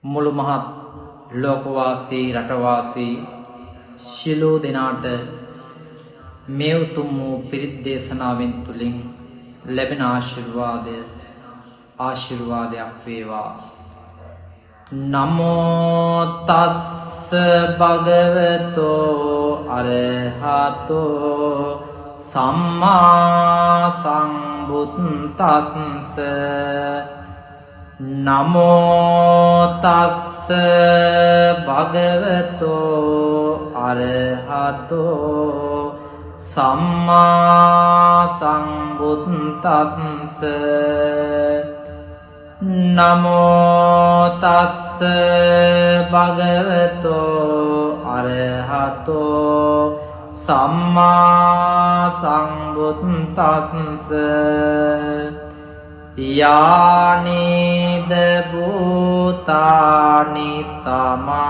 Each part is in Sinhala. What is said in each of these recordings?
මුළු මහත් ලෝකවාසී රටවාසී සියලු දෙනාට මේ උතුම් වූ පිරිත් දේශනාවෙන් තුලින් ලැබෙන ආශිර්වාදයක් වේවා. නමෝ තස්ස භගවතෝ අරහතෝ සම්මා සම්බුද්දස්ස නමෝ තස්ස භගවතෝ අරහතෝ සම්මා සම්බුද්දස්ස නමෝ තස්ස භගවතෝ අරහතෝ සම්මා සම්බුද්දස්ස යානිද භූතානි සමාගතානි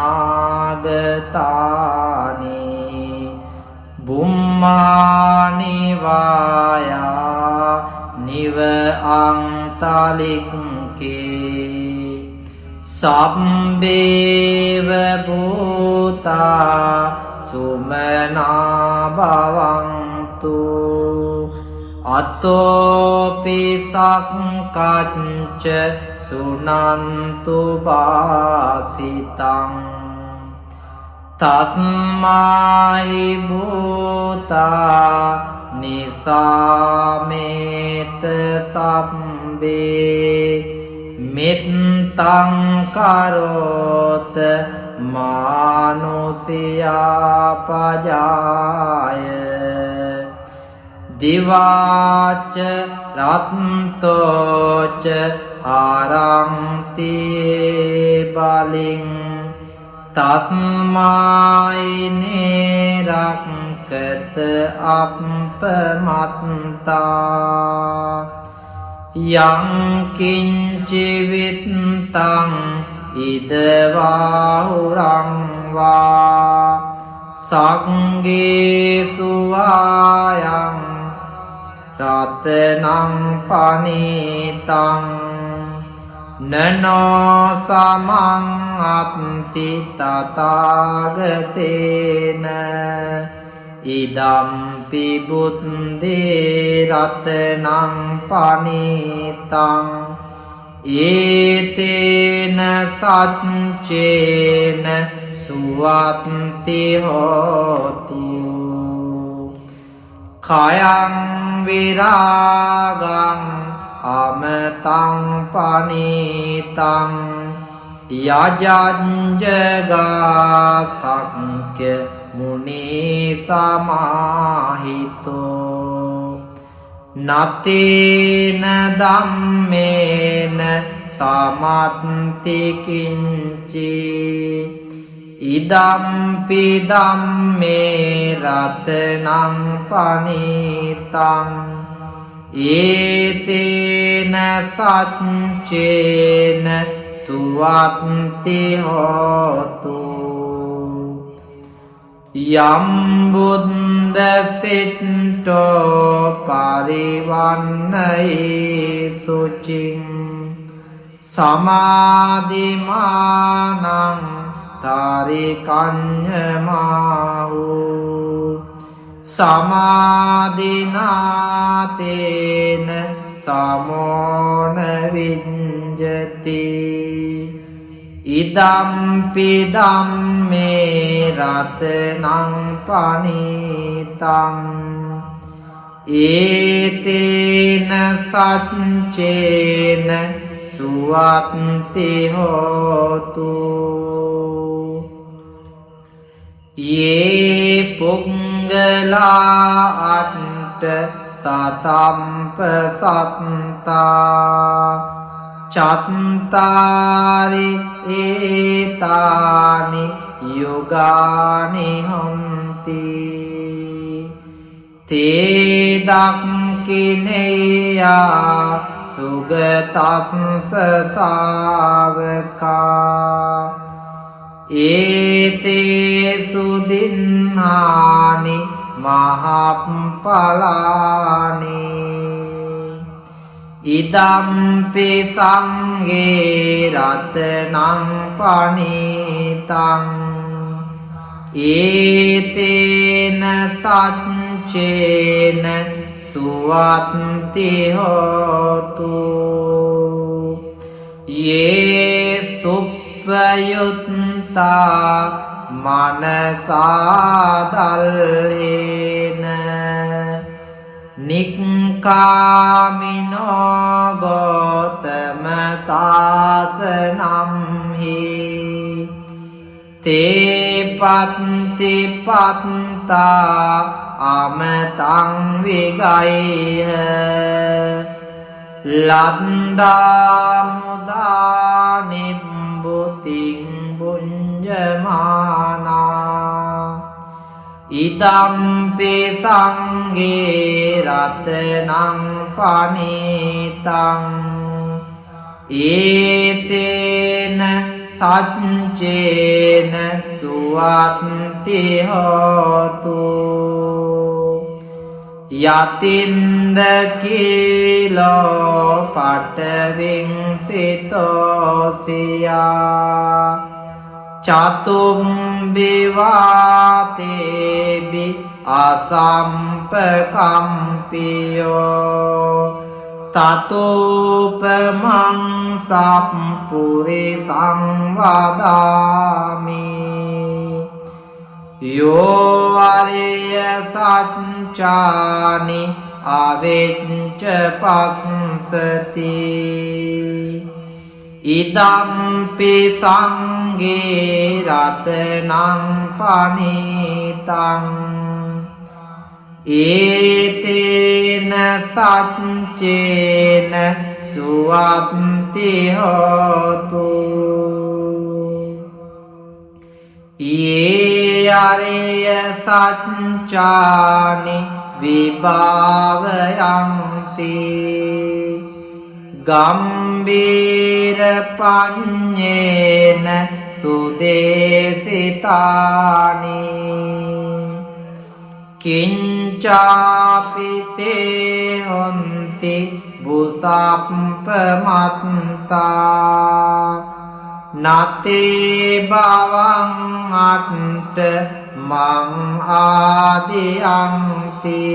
බුම්මානි වායා නිව අන්තලික්කේ සබ්බේව භූතා සුමනා භවන්තු අතෝපි සක්කච්ච සුනන්තු වාසිතං තස්මාහි භූතා නිසාමේත සම්බේ මිත්තං කරෝත මානුසියා පජාය දිවාච රත්තෝච ආරම්ති බලින් තස්මායි නේරක්කත අප්පමත්තා යං කිංචි විත්තං ඉදවාහුරං වා සංගේසු වායං රතනං පනිතං නනෝ සමං අත්ති තථාගතේන ඉදම්පි බුද්දේ රතනං පනිතං ඒතේන සච්චේන සුවත්ති හෝතු කයං විරාගං අමතං පනිතං යජංජගාසක්ඛ්‍ය මුනි සමාහිතෝ නතේන ධම්මේන සමත්ති කිංචි ඉදම්පි ධම්මේ රතනං පනිතං ඒතේන සච්චේන සුවත්ති හෝතු යම් බුද්ද සිට්ඨෝ පරිවන්නයි සුචින් සමාධිමානං තාරිකඤ්ඤමාහු සමාධිනාතේන සමෝන විඤ්ජති ඉදම්පි ධම්මේ රතනං පනිතං ඒතේන සච්චේන සුවත්ති හෝතු යේ පුංගලා අට්ඨ සතම්ප සත්තා චත්තාරි ඒතානි යෝගානි හොන්ති තේ දක්ඛිනේයා සුගතස්ස ශාවකා ඒතේසු දින්නානි මහප්පලානි ඉදම්පි සංඝේ රතනං පනිතං ඒතේන සච්චේන සුවත්ති හෝතු යේ සුප්පයුත්තා මනසාදල්හේන නික්කාමිනෝ ගෝතම සාසනම්හි තේ පත්ති පත්තා අමතං විගයිහ ලද්දා මුදා නිබ්බුතින් බුඤ්ජමානා ඉදම්පි සංඝේ රතනං පනිතං ඒතේන සච්චේන සුවත්ති හෝතු යතින්ද කීලෝ පඨවින් සිතෝසියා චතුම්බිවාතේබි අසම්පකම්පියෝ තතෝපමං සප්පුරිසං වදාමි යෝ අරිය සච්චානි අවෙච්ච පස්සති ඉදම්පි සංඝේ රතනං පනිතං ඒතේන සච්චේන සුවත්ති හෝතු යේ අරිය සච්චානි විභාවයන්ති ගම්බීර පඤ්ඤේන සුදේසිතානි කිංචාපිතේ හොන්ති බුසප්පමත්තා නතේ බවං අට්ට මං ආදියන්ති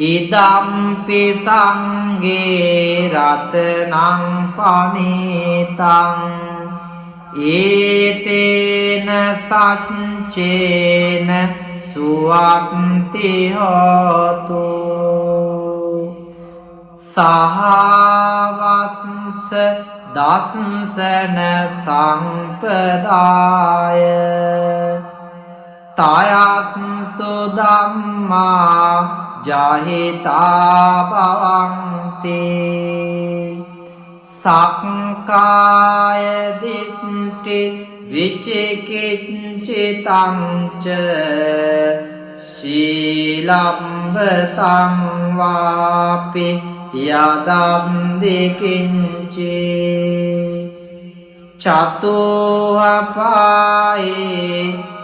ඉදම්පි සංඝේ රතනං පනිතං ඒතේන සච්චේන සුවත්ති හෝතු සහවස්ස දස්සන සම්පදාය තයස්සු ධම්මා ජහිතා භවන්ති සක්කාය දිට්ඨි විචිකිච්ඡිතං ච සීලම්බතං වාපි යදන්ති කිංචේ චතුවපායේ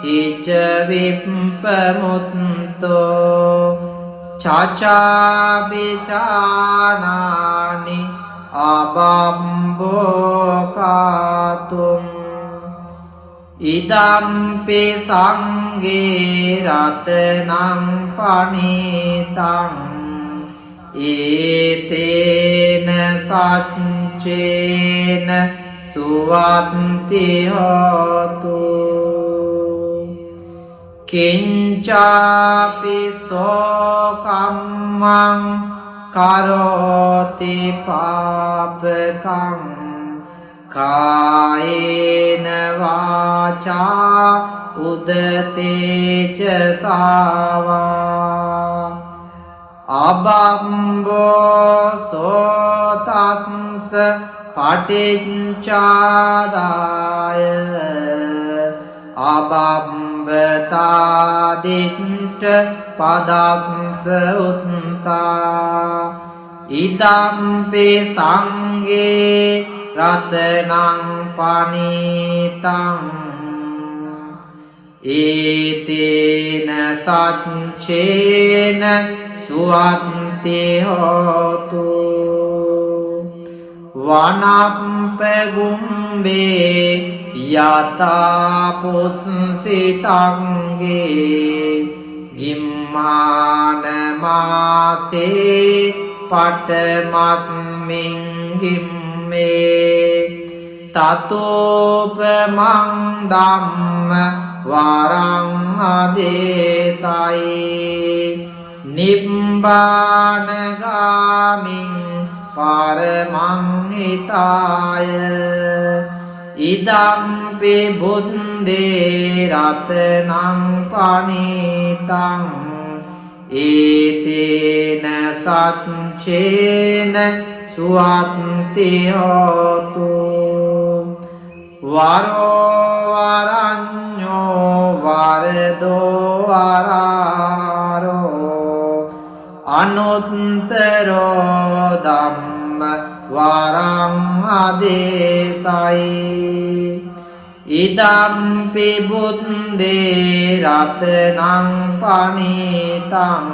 හිච විප්පමුත්තෝ චචාබිතානානි අබම්බෝකාතුම් ඉදම්පි සංඝේ රතනං පනිතං ඒතේන සච්චේන සුවත්ති හෝතු කිංචාපි සෝකම්මං කරෝති පාපකං කායේන වාචා උදතේච සාවා අබම්බෝ සෝතස්ස පටිච්චාදාය අබම්බතාදිට්ඨ පදස්ස උත්තා ඉදම්පි සංඝේ රතනං පනිතං ඒතේන සච්චේන සුවත්ති te hotu vanappa gumbe yata pussitange gimmana mase patamasmin gimme tatopamang dhamma varang adesai nibbana gamin paramang hitaya idampi buddhe ratanang panitang etena satchena suatti hotu varo varanyo vardo vararo anuttaro dhamma varang adesai idampi buddhe ratanang panitang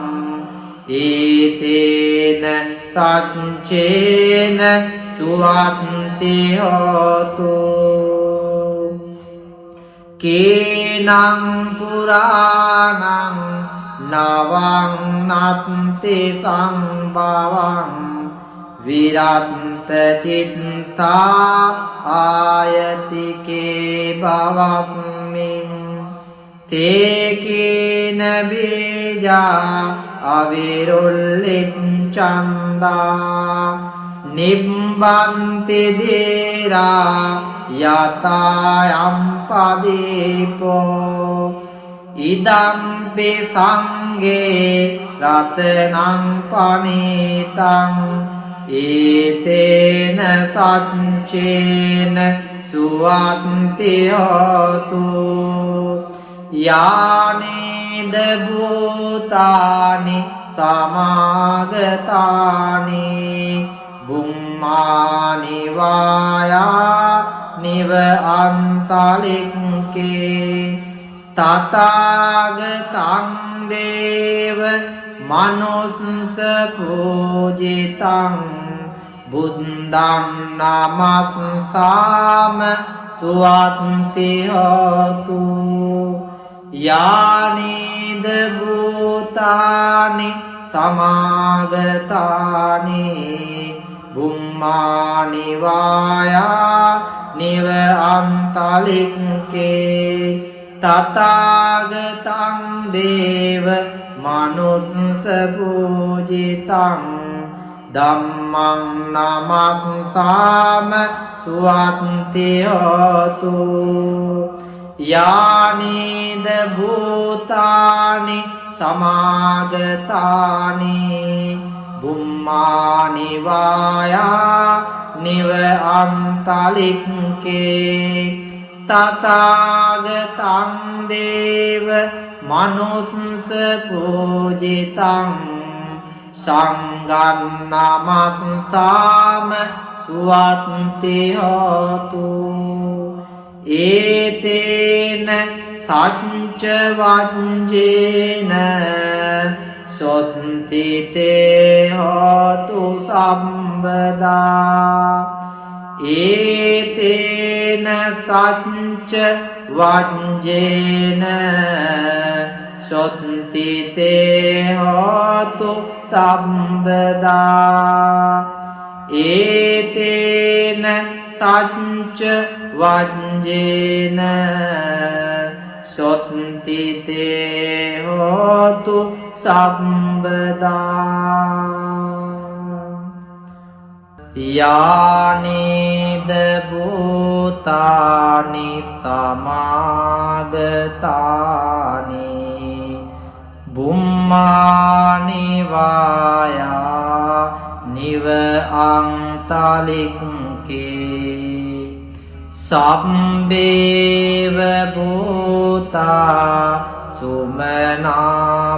etena satchena suatti hotu kenang puranang navang natti sambhavang viratta citta ayatike bhavasmin tekena bija avirulliccanda nibbanti dera yatayam padipo idampi sanghe ratanang panitang etena satchena suatti hotu yanida bhutani samagatani bummani vaya niva antalikke tathagatang deva manussa pujitang buddhang namassama suatti hotu yanida bhutani samagatani bummani vaya niva antalikke tathagatang deva manussa pujitang dhammang namassama suatti hotu yanida bhutani samagatani bummani vaya niva antalikke tathagatang deva manussa pujitang sanghang namassama suatti hotu etena sacca vajjena sotti te hotu sambada etena sacca vajjena sotti te hotu sambada etena sacca vajjena sotti te hotu sambada yanida bhutani samagatani bummani vaya niva antalikke sabbeva bhuta sumana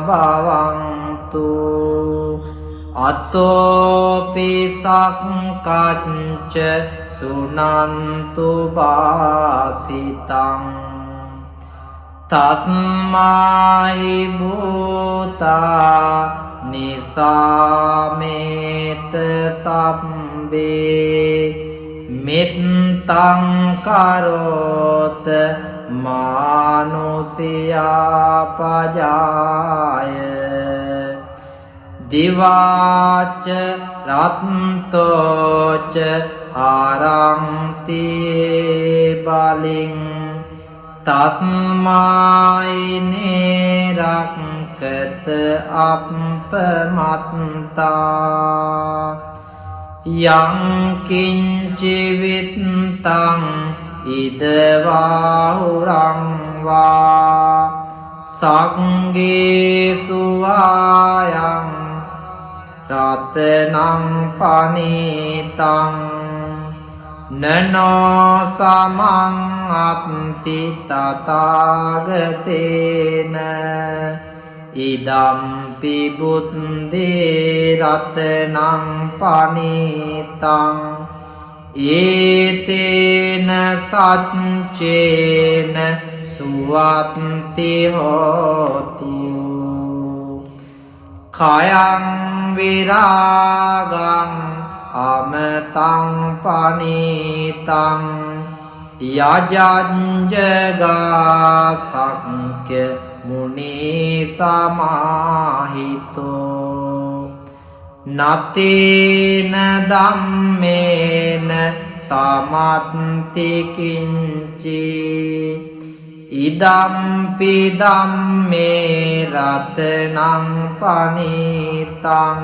bhavantu attopi sakkacca sunantu bhasitang tasmahi bhuta නිසාමේත සබ්බේ මිත්තං කරෝත මානුසියා පජාය දිවාච රත්තෝච ආරංති බලින් තස්මායි නේරක්කත අප්පමත්තා යං කිංචි විත්තං ඉදවාහුරං වා සංගේසු වායං රතනං පනිතං නනෝ සමං අත්ති තථාගතේන ඉදම්පි බුද්දේ රතනං පනිතං ඒතේන සච්චේන සුවත්ති හෝතු කයං විරාගං අමතං පනිතං යජංජගා සක්ඛ්‍ය මුනි සමාහිතෝ නතේන ධම්මේන සමත්ති කිංචි ඉදම්පි ධම්මේ රතනං පනිතං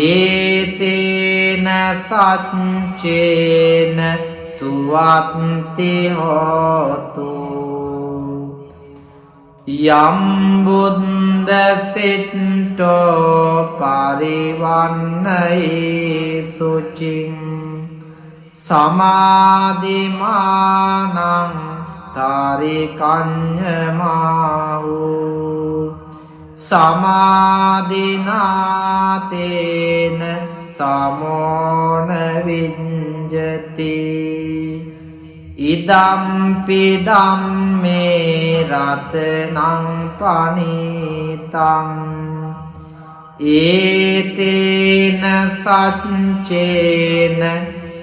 ඒතේන සච්චේන සුවත්ති හෝතු යම් බුද්ද සිට්ඨෝ පරිවන්නයි සුචින් සමාධිමානං තාරිකඤ්ඤමාහු සමාධිනාතේන සමෝන විඤ්ජති ඉදම්පි ධම්මේ රතනං පනිතං ඒතේන සච්චේන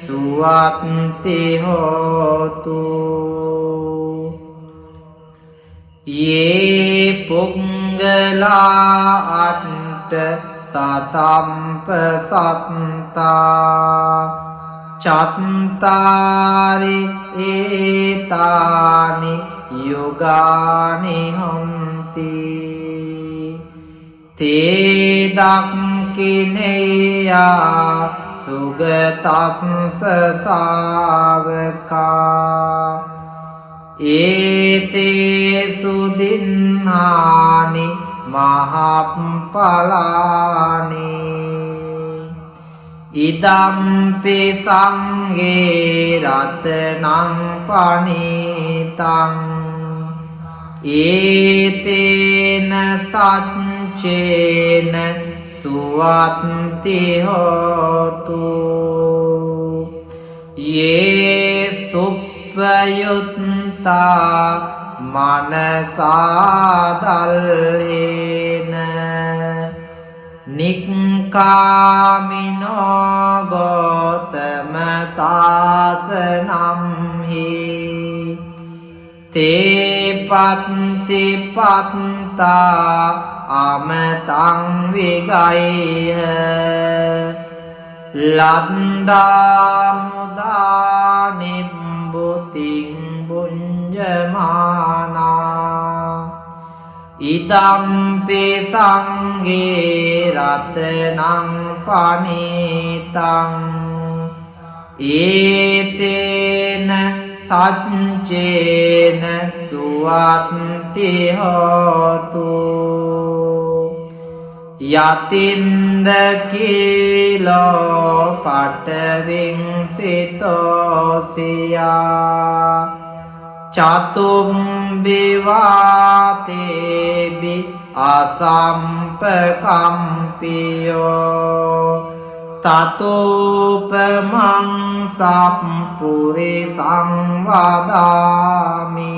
සුවත්ති හෝතු යේ පුංගලා අට්ඨ සතම්ප සත්තා චත්තාරි ඒතානි යුගානි හොන්ති තේ දක්ඛිනේයා සුගතස්ස සාවකා ඒතේසු දින්හානි මහප්පලානි ඉදම්පි සංඝේ රතනං පනිතං ඒතේන සච්චේන සුවත්ති හෝතු යේ සුප්පයුත්තා මනසාදල්හේන නික්ඛාමිනෝ ගෝතම සාසනම්හි තේ පත්ති පත්තා අමතං විගයිහ ලද්දා මුදා නිබ්බුතින් බුඤ්ජමානා ඉදම්පි සංඝේ රතනං පනිතං ඒතේන සච්චේන සුවත්ති හෝතු යතින්ද කීලෝ පඨවින් සිතෝසියා චතුම්බිවාතේබි අසම්පකම්පියෝ තතෝපමං සප්පුරිසං වදාමි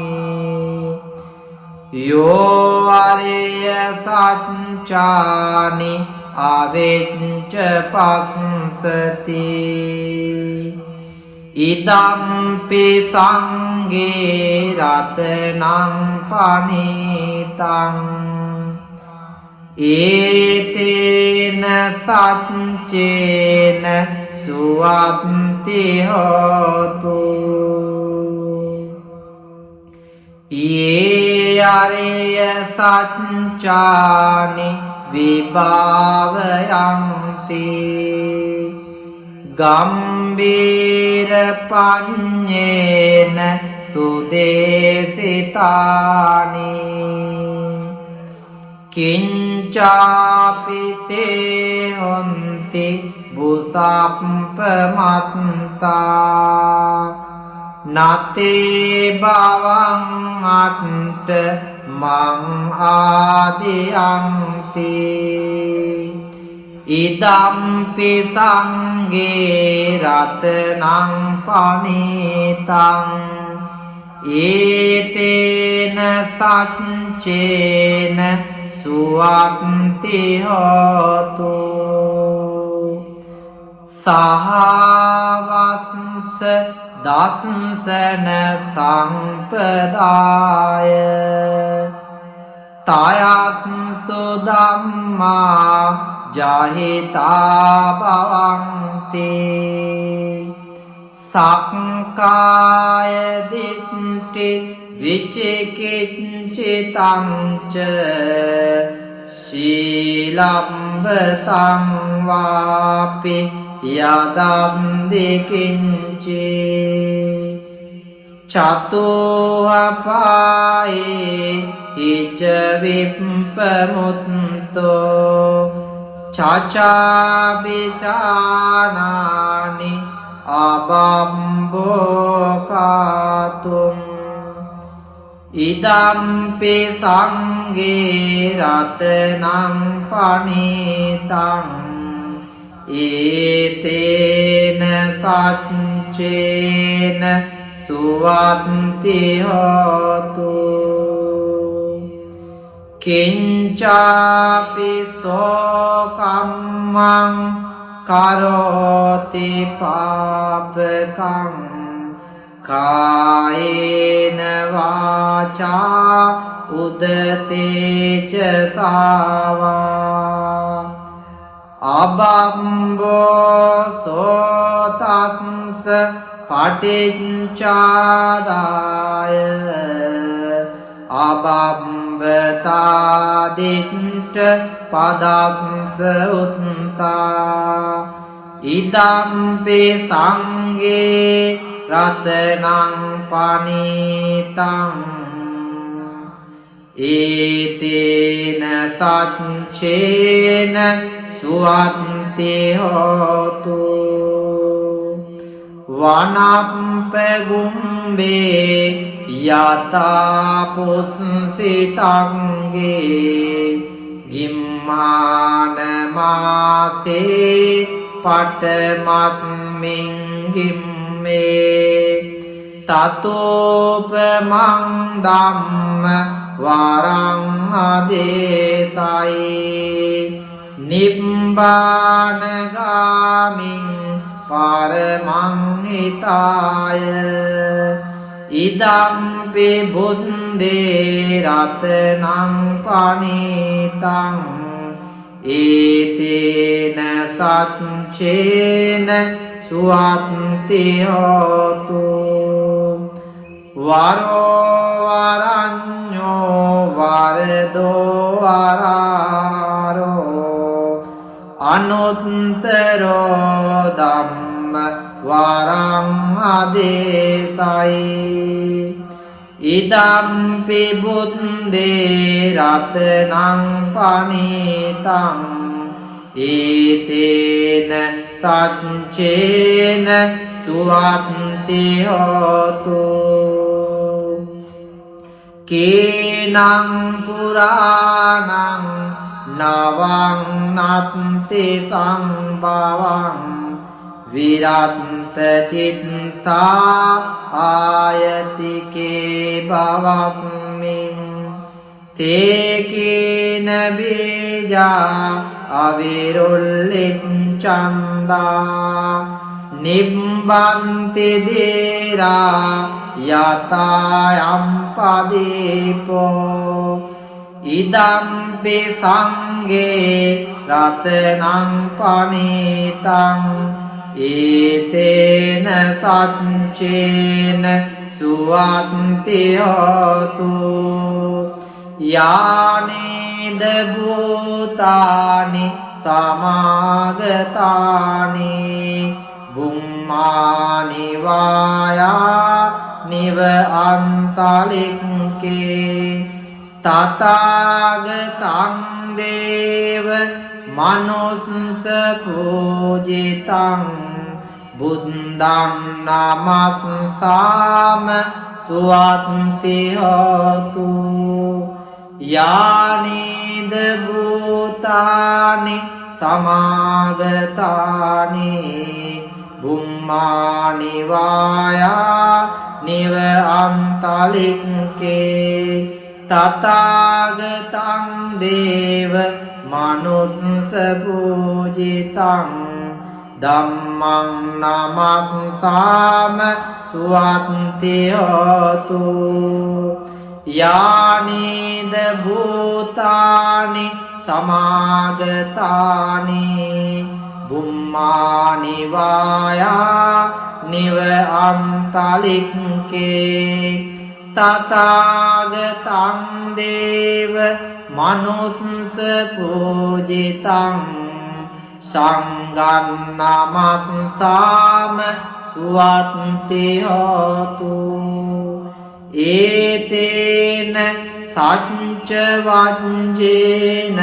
යෝ අරිය සත්‍ය සංචානි අවෙච්ච පස්සති ඉදම්පි සංගේ රතනං පනිතං ඒතේන සච්චේන සුවත්ති හෝතු යේ අරිය සච්චානි විභාවයන්ති ගම්බීර පඤ්ඤේන සුදේසිතානි කිංචාපිතේ හොන්ති බුසප්පමත්තා නතේ බවං අට්ට මං ආදියන්ති ඉදම්පි සංගේ රතනං පනිතං ඒතේන සච්චේන සුවත්ති හෝතු සහවස්ස දස්සන සම්පදාය තයස්සු ධම්මා ජහිතා භවන්ති සක්කාය දිට්ඨි විචිකිච්ඡිතං ච ශීලම්බතං වාපි යදන්ති කිංචේ චතුවපායේ හිච විප්පමුත්තෝ චචාබිටානානි අබම්බෝකාතුම් ඉදම්පි සංගේ රතනං පනිතං ඒතේන සච්චේන සුවත්ති හෝතු කිංචාපි සෝකම්මං කරෝති පාපකං කායේන වාචා උදතේච සාවා අබම්බෝ සෝතස්ස පටිච්චාදාය අබම්බතාදිට්ඨ පදස්ස උත්තා ඉදම්පි සංගේ රතනං පනිතං ඒතේන සච්චේන සුවත්ති හෝතු වනප්පගුම්බේ යතා පුස්සිතංගේ ගිම්මාන මාසේ පටමස්මින් ගිම්මේ තතෝපමං ධම්ම වරං ආදේසයි නිබ්බානගාමින් පරමං හිතාය ඉදම්පි බුද්දේ රතනං පනිතං ඒතේන සච්චේන සුවත්ති හෝතු වරෝ වරඤ්ඤෝ වරදෝ වරාරෝ අනුත්තරෝ ධම්ම වරං ආදේසයි ඉදම්පි බුද්දේ රතනං පනිතං ඒතේන සච්චේන සුවත්ති හෝතු කේනං පුරාණං නවං නත්ති සම්භවං විරත්ත චිත්තා ආයතිකේ භවස්මින් තේකේන බීජා අවිරුල්ලිච්ඡන්දා නිබ්බන්ති දීරා යතයම් පදීපෝ ඉදම්පි සංගේ රතනං පනිතං ඒතේන සච්චේන සුවත්ති හෝතු යානේද භූතානි සමාගතානි බුම්මානි වායා නිව අන්තලික්කේ තථාගතං දේව මනුස්ස පූජිතං බුද්ධං නමස්සාම සුවත්ති හෝතු යානේද භූතානි සමාගතානි බුම්මානි වායා නිව අන්තලික්කේ තථාගතං දේව මනුස්ස පූජිතං ධම්මං නමස්සාම සුවත්ති හෝතු යානේද භූතානි සමාගතානි බුම්මානි වායා නිව අන්තලික්කේ තථාගතං දේව මනුස්ස පූජිතං සංඝං නමස්සාම සුවත්ති හෝතු ඒතේන සච්ච වංජේන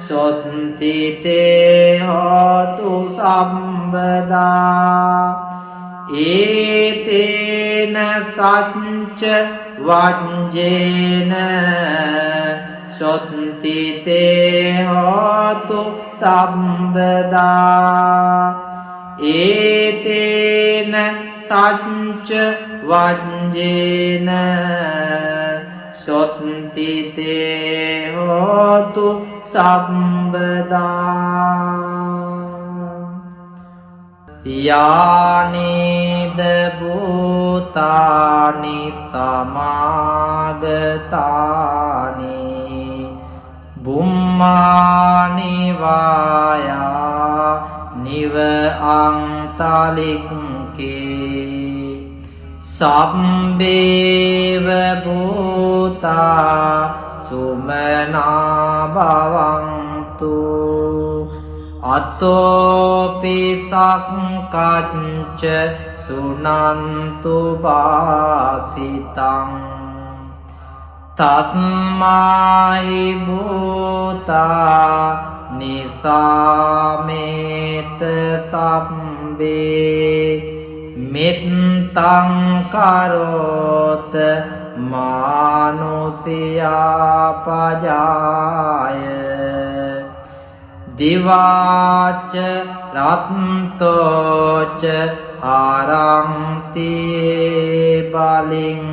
සොත්ති තේ හෝතු සම්බදා ඒතේන සච්ච වංජේන සොත්ති තේ හෝතු සම්බදා ඒතේන සච්ච වංජේන සොත්ති තේ හෝතු සම්බදා යානේද භූතානි සමාගතානි බුම්මානි වායා නිව අන්තලික්කේ සම්බේව භූතා සුමනා භවන්තු අතෝපි සක්කච්ච සුනන්තු භාසිතං තස්මාහි භූතා නිසාමේත සම්බේ මිත්තං කරෝත මානුසියා පජාය දිවාච රත්තෝච ආරම්තියේ බලින්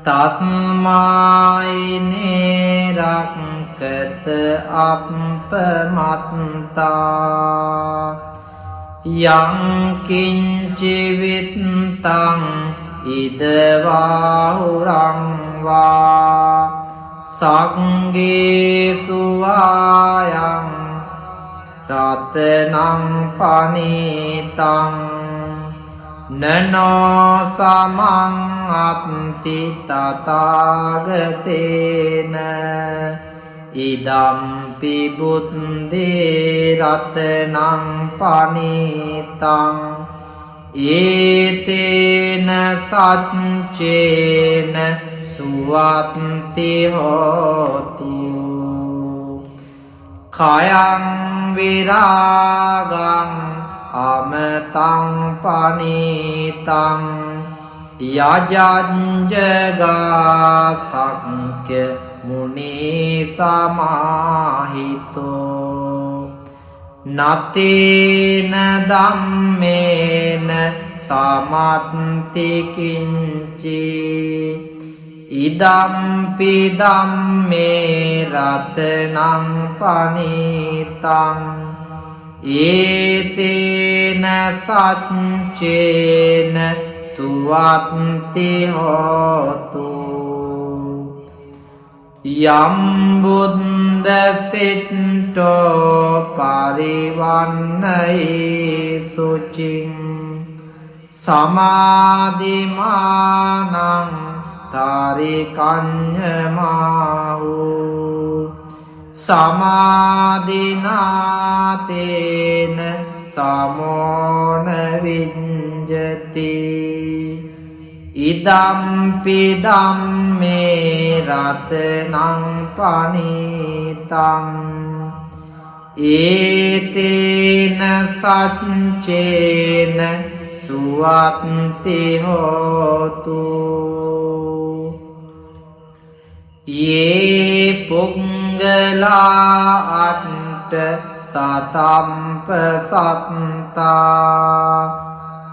තස්මායිනේ රක්කත අප්පමත්තා යං කිංචි විත්තං ඉදවාහුරං වා සංගේසු වායං රතනං පනිතං නනෝ සමං අත්ති තථාගතේන ඉදම්පි බුද්දේ රතනං පනිතං ඒතේන සච්චේන සුවත්ති හෝතු කයං විරාගං අමතං පනිතං යජංජගා සක්ඛ්‍ය මුනි සමාහිතෝ නතේන ධම්මේන සමත්ති කිංචි ඉදම්පි ධම්මේ රතනං පනිතං ඒතේන සච්චේන සුවත්ති හෝතු යම් බුද්ද සිට්ඨෝ පරිවන්නයේ සුචින් සමාධිමානං තාරිකඤ්ඤමාහු සමාධිනාතේන සමෝන විඤ්ජති ඉදම්පි ධම්මේ රතනං පනිතං ඒතේන සච්චේන සුවත්ති හෝතු යේ පුංගලා අට්ඨ සතම්ප සත්තා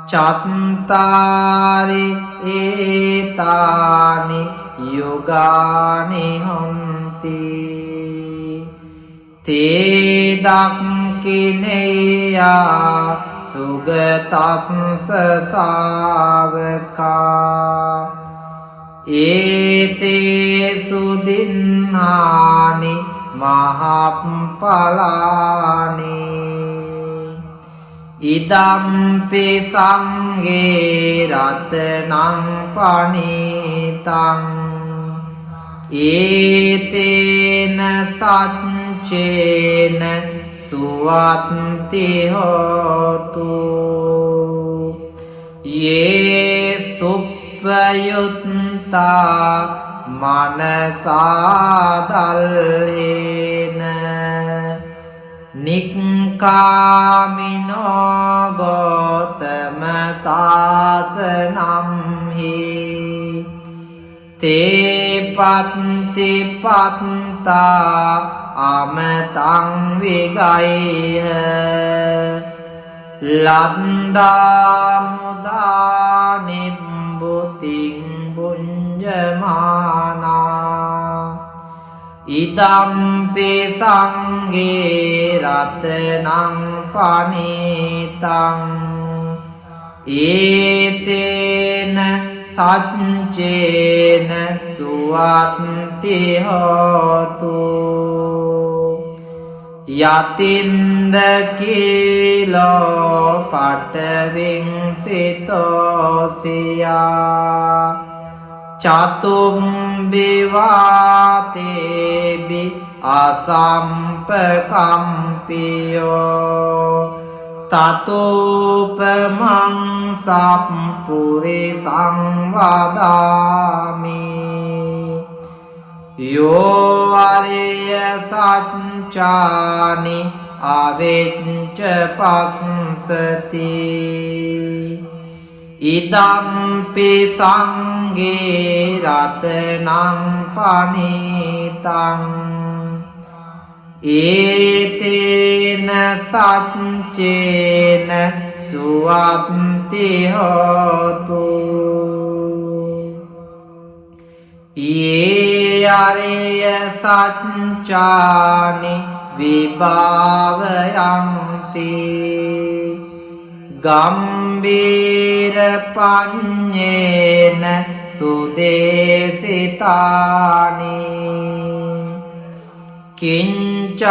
චත්තාරි ඒතානි යුගානි හොන්ති තේ දක්ඛිනේයා සුගතස්ස සාවකා ඒතේසු දින්නානි මහප්පලානි ඉදම්පි සංඝේ රතනං පනිතං ඒතේන සච්චේන සුවත්ති හෝතු යේ සුප්පයුත්තා මනසාදල්හේන නික්ඛාමිනෝ ගෝතම සාසනම්හි තේ පත්ති පත්තා අමතං විගයිහ ලද්දා මුදා නිබ්බුතිං බුඤ්ජමානා ඉදම්පි සංඝේ රතනං පනිතං ඒතේන සච්චේන සුවත්ති හෝතු යතින්ද කීලෝ පඨවින් සිතෝසියා චතුම්බිවාතේබි අසම්පකම්පියෝ තතෝපමං සප්පුරිසං වදාමි යෝ අරිය සච්චානි අවෙච්ච පස්සති ඉදම්පි සංඝේ රතනං පනිතං ඒතේන සච්චේන සුවත්ති හෝතු යේ අරිය සච්චානි විභාවයන්ති ගම්බීර පඤ්ඤේන සුදේසිතානි කිංචාපිතේ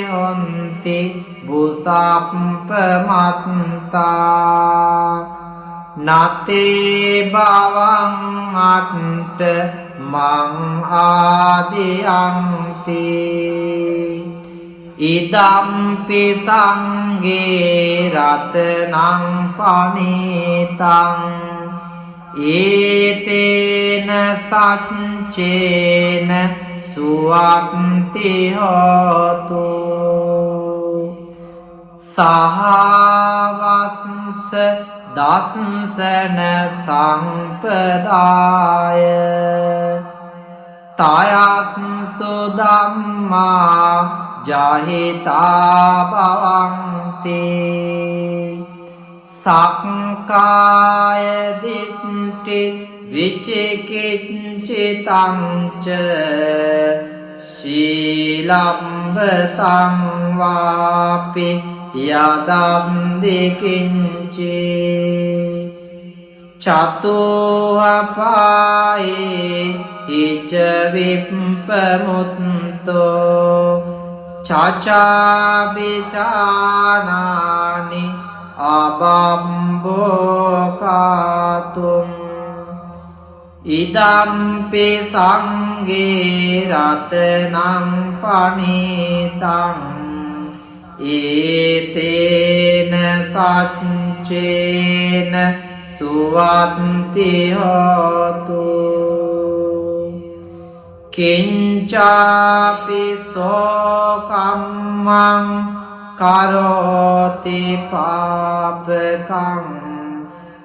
හොන්ති බුසප්පමත්තා නතේ බවං අට්ඨ මං ආදියන්ති ඉදම්පි සංඝේ රතනං පනිතං ඒතේන සච්චේන සුවත්ති හෝතු සහවස්ස දස්සන සම්පදාය තයස්සු ධම්මා ජහිතා භවන්ති සක්කාය දිට්ඨි විචිකිච්ඡිතං ච සීලබ්බතං වාපි යදන්ති කිංචේ චතුවපායේ හිච විප්පමුත්තෝ චචාබිටානානි අබම්බෝකාතුම් ඉදම්පි සංගේ රතනං පනිතං ඒතේන සච්චේන සුවත්ති හෝතු කිංචාපි සෝකම්මං කරෝති පාපකං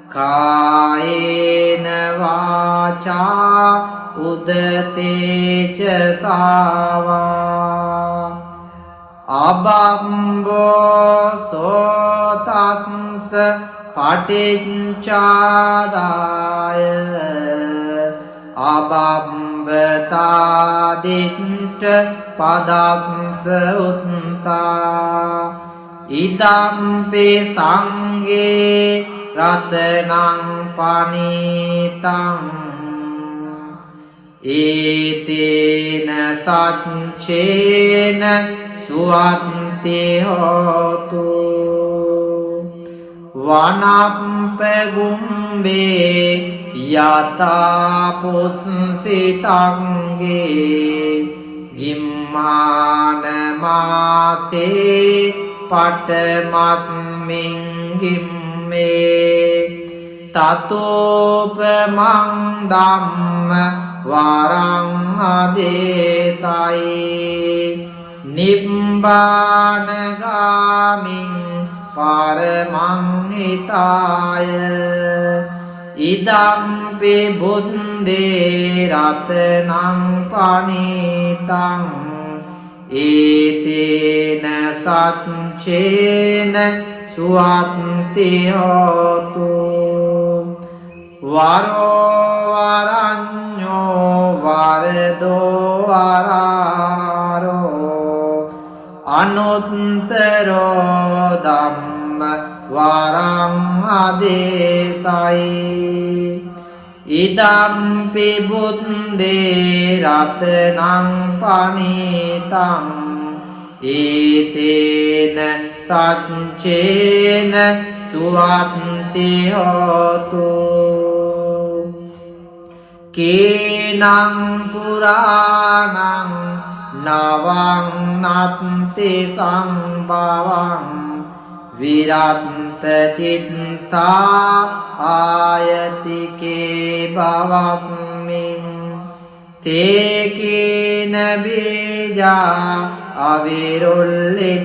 කායේන වාචා උදතේච සාවා අබම්බෝ සෝතස්ස පටිච්චාදාය අබම්බතාදිට්ඨ පදස්ස උත්තා ඉදම්පි සංගේ රතනං පනිතං ඒතේන සච්චේන සුවත්ති හෝතු වනප්පගුම්බේ යතා පුස්සිතංගේ ගිම්මාන මාසේ පටමස්මින් ගිම්මේ තතෝපමං ධම්ම වරං අදේසයි නිබ්බානගාමින් පරමං හිතාය ඉදම්පි බුද්දේ රතනං පනිතං ඒතේන සච්චේන සුවත්ති හෝතු වරෝ වරඤ්ඤෝ වරදෝ වරාරෝ අනුත්තරෝ ධම්ම වරං අදේසයි ඉදම්පි බුද්දේ රතනං පනිතං ඒතේන සච්චේන සුවත්ති හෝතු කේනං පුරාණං නවං නත්ති සම්භවං විරත්ත චිත්තා ආයතිකේ භවස්මින් තේකේන බීජා අවිරුල්ලිච්ඡන්දා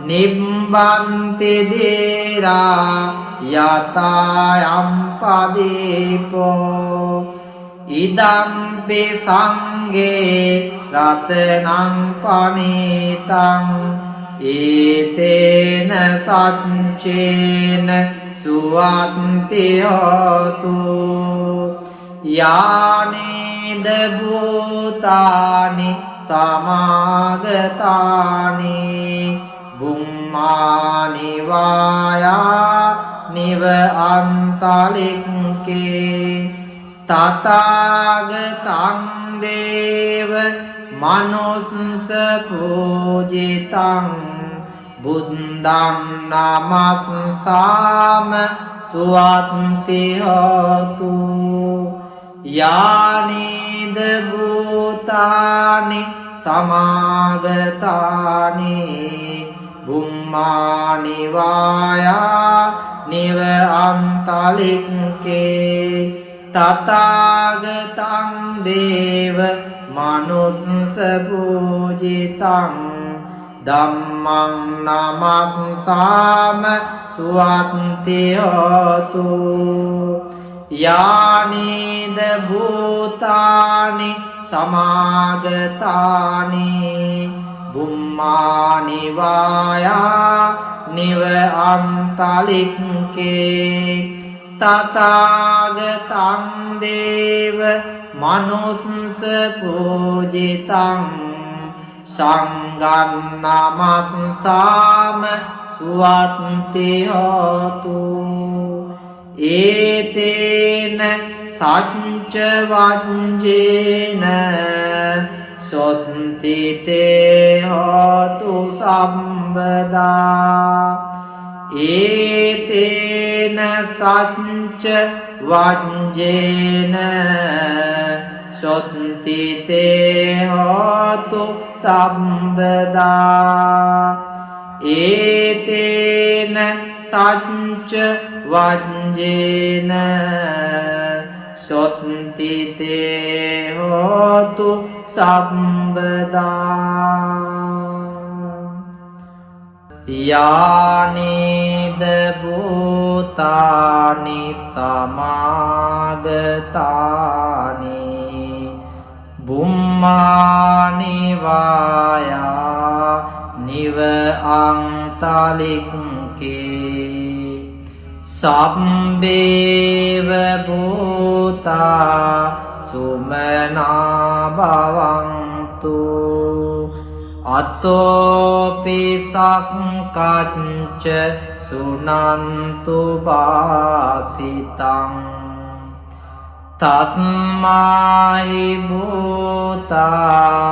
නිබ්බන්ති දේරා යතායම් පදීපෝ ඉදම්පි සංගේ රතනං පනිතං ඒතේන සච්චේන සුවත්ති හෝතු යානේද භූතානි සමාගතානි බුම්මානි වායා නිව අන්තලික්කේ තථාගතං දේව මනුස්ස පූජිතං බුද්ධං නමස්සාම සුවත්ති හෝතු යානේද භූතානි සමාගතානි බුම්මානි වායා නිව අන්තලික්කේ තථාගතං දේව මනුස්ස පූජිතං ධම්මං නමස්සාම සුවත්ති හෝතු යානේද භූතානි සමාගතානි බුම්මානි වායා නිව අන්තලික්කේ තථාගතං දේව මනුස්ස පූජිතං සංඝං නමස්සාම සුවත්ති හෝතු ඒතේන සච්ච වංජේන සොත්ති තේ හෝතු සම්බදා ඒතේන සච්ච වංජේන සොත්ති තේ හෝතු සම්බදා ඒතේන සච්ච වංජේන සොත්ති තේ හෝතු සම්බදා යානිද භූතානි සමාගතානි බුම්මානි වායා නිව අන්තලික්කේ සම්බේව භූතා සුමනා භවන්තු අතෝපි සක්කච්ච සුනන්තු වාසිතං තස්මාහි භූතා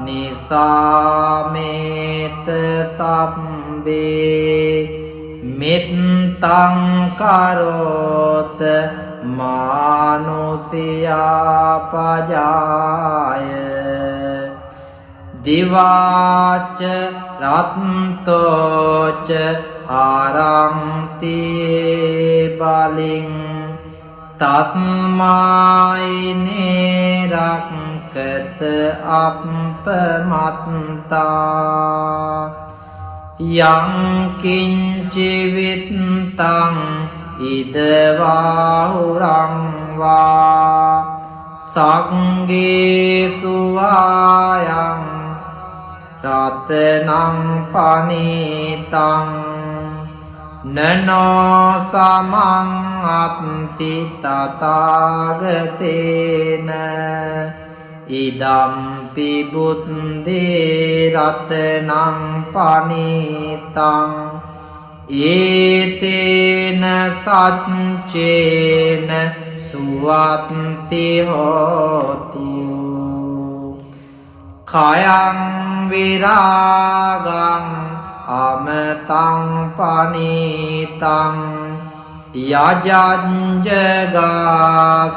නිසාමේත සම්බේ මිත්තං කරෝත මානුසියා පජාය දිවාච රත්තෝච ආරංතියේ බලින් තස්මායි නේරක්කත අප්පමත්තා යං කිංචි විත්තං ඉදවාහුරං වා සංගේසු වායං රතනං පනීතං නනෝ සමං අත්ති තථාගතේන ඉදම්පි බුද්දේ රතනං පනීතං ඒතේන සච්චේන සුවත්ති හෝතු කයං විරාගං අමතං පනීතං යජංජගා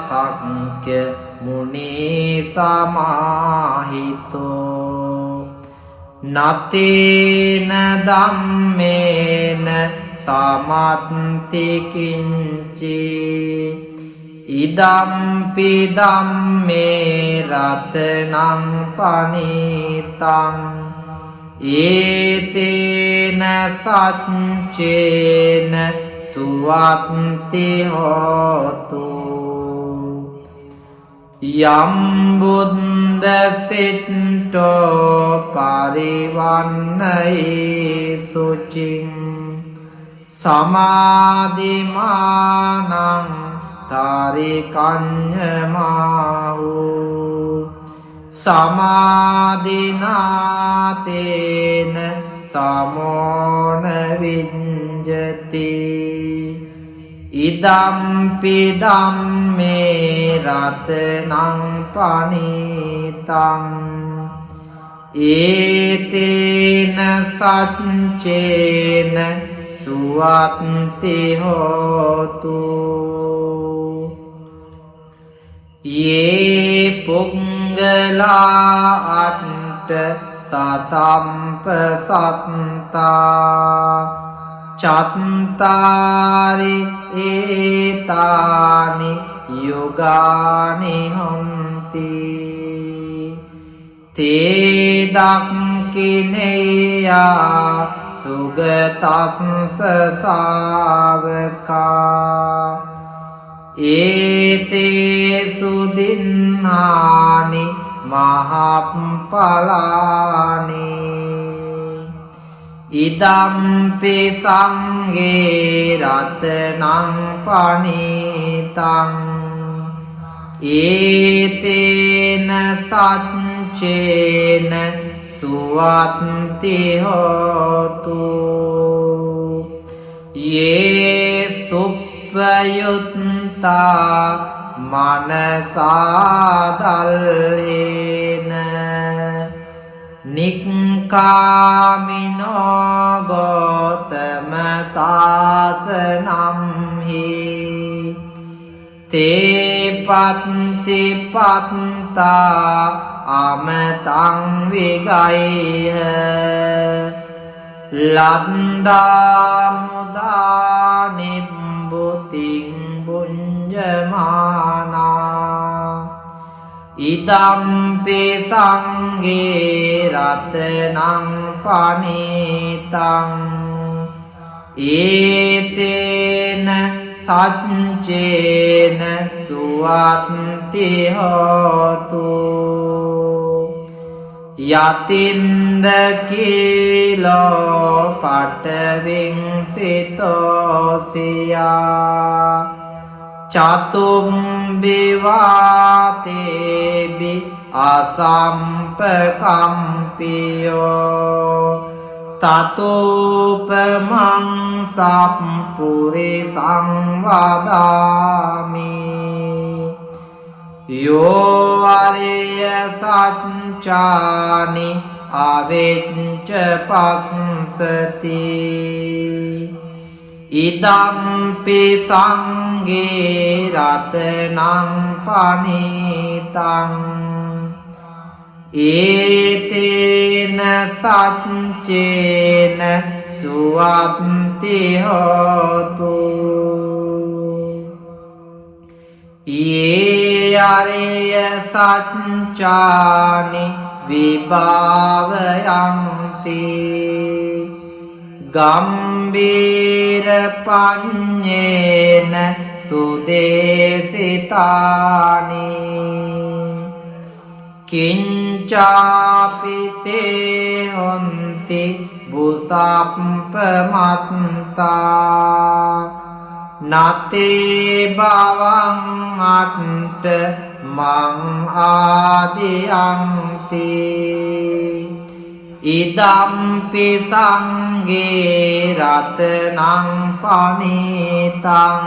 සක්්‍ය මුනි සමාහිතෝ නතේන ධම්මේන සමත්ති කිංචි ඉදම්පි ධම්මේ රතනං පනීතං ඒතේන සච්චේන සුවත්ති හෝතු යම් බුද්ද සිට්ඨෝ පරිවන්නයි සුචින් සමාධිමානං තාරිකඤ්ඤමාහු සමාධිනාතේන සමෝන විඤ්ජති ඉදම්පි ධම්මේ රතනං පනීතං ඒතේන සච්චේන සුවත්ති හෝතු යේ පුංගලා අට්ඨ සතම්ප සත්තා චත්තාරි ඒතානි යුගානි හොන්ති තේ දක්ඛිනේයා සුගතස්ස සාවකා ඒතේසු දින්නානි මහප්පලානි ඉදම්පි සංඝේ රතනං පනිතං ඒතේන සච්චේන සුවත්ති හෝතු යේ සුප්පයුත්තා මනසාදල්හේන නික්කාමිනෝ ගෝතම සාසනම්හි තේ පත්ති පත්තා අමතං විගයිහ ලද්දා මුදා නිබ්බුතින් බුඤ්ජමානා ඉදම්පි සංඝේ රතනං පනිතං ඒතේන සච්චේන සුවත්ති හෝතු යතින්ද කීලෝ පඨවින් සිතෝසියා චතුම්බිවාතේබි අසම්පකම්පියෝ තතෝපමං සප්පුරිසං වදාමි යෝ අරිය සච්චානි අවෙච්ච පස්සති ඉදම්පි සංඝේ රතනං පනිතං ඒතේන සච්චේන සුවත්ති හෝතු යේ අරිය සච්චානි විභාවයන්ති ගම්බීර පඤ්ඤේන සුදේසිතානි කිංචාපිතේ හොන්ති බුසප්පමත්තා නතේ බවං අට්ට මං ආදියන්ති ඉදම්පි සංඝේ රතනං පනිතං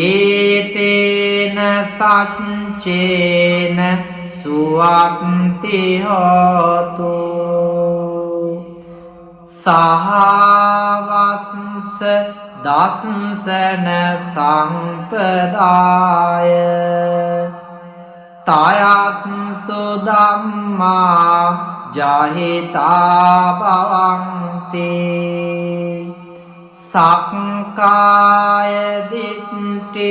ඒතේන සච්චේන සුවත්ති හෝතු සහවස්ස දස්සන සම්පදාය තයස්සු ධම්මා ජහිතා භවන්ති සක්කාය දිට්ඨි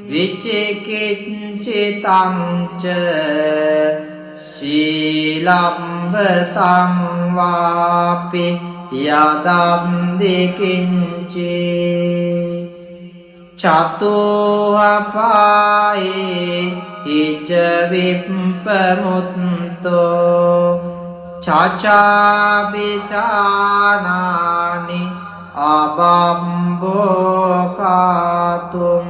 විචිකිච්ඡිතං ච සීලම්බතං වාපි යදන්ති කිංචේ චතුවපායේ ඉච විප්පමුත්තෝ චචාබිඨානානි අබම්බෝකාතුම්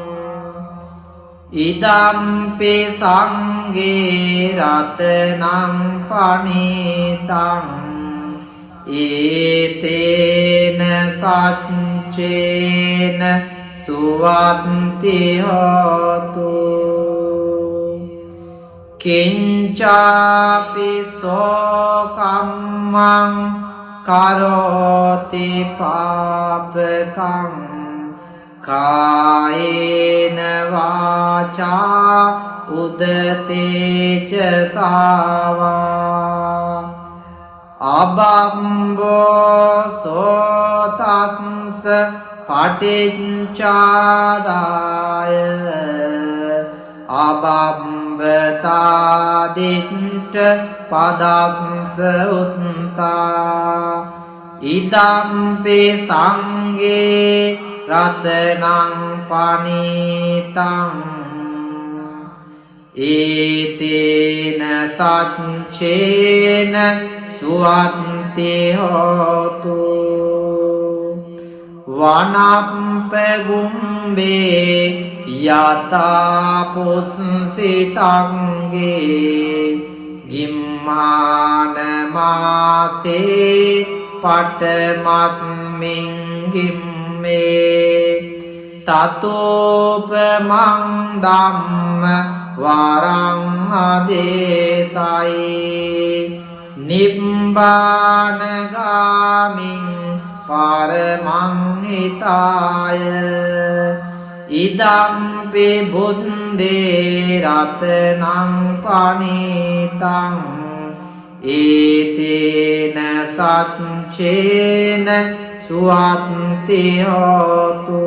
ඉදම්පි සංඝේ රතනං පනිතං ඒතේන සච්චේන සුවත්ති හෝතු කිංචාපි සෝකම්මං කරෝති පාපකං කායේන වාචා උදතේච සාවා අබම්බෝ සෝතස්ස පටිච්චාදාය අබම්බතාදිට්ඨ පදස්ස උත්තා ඉදම්පි සංඝේ රතනං පනිතං ඒතේන සච්චේන සුවත්ති සයන්ති හෝතු වනප්පගුම්බේ යතා පුස්සිතංගේ ගිම්මාන මාසේ පටමස්මින් ගිම්මේ තතෝපමං ධම්ම වරං ආදේසයි නිබ්බානගාමින් පරමං හිතාය ඉදම්පි බුද්දේ රතනං පනිතං ඒතේන සච්චේන සුවත්ති හෝතු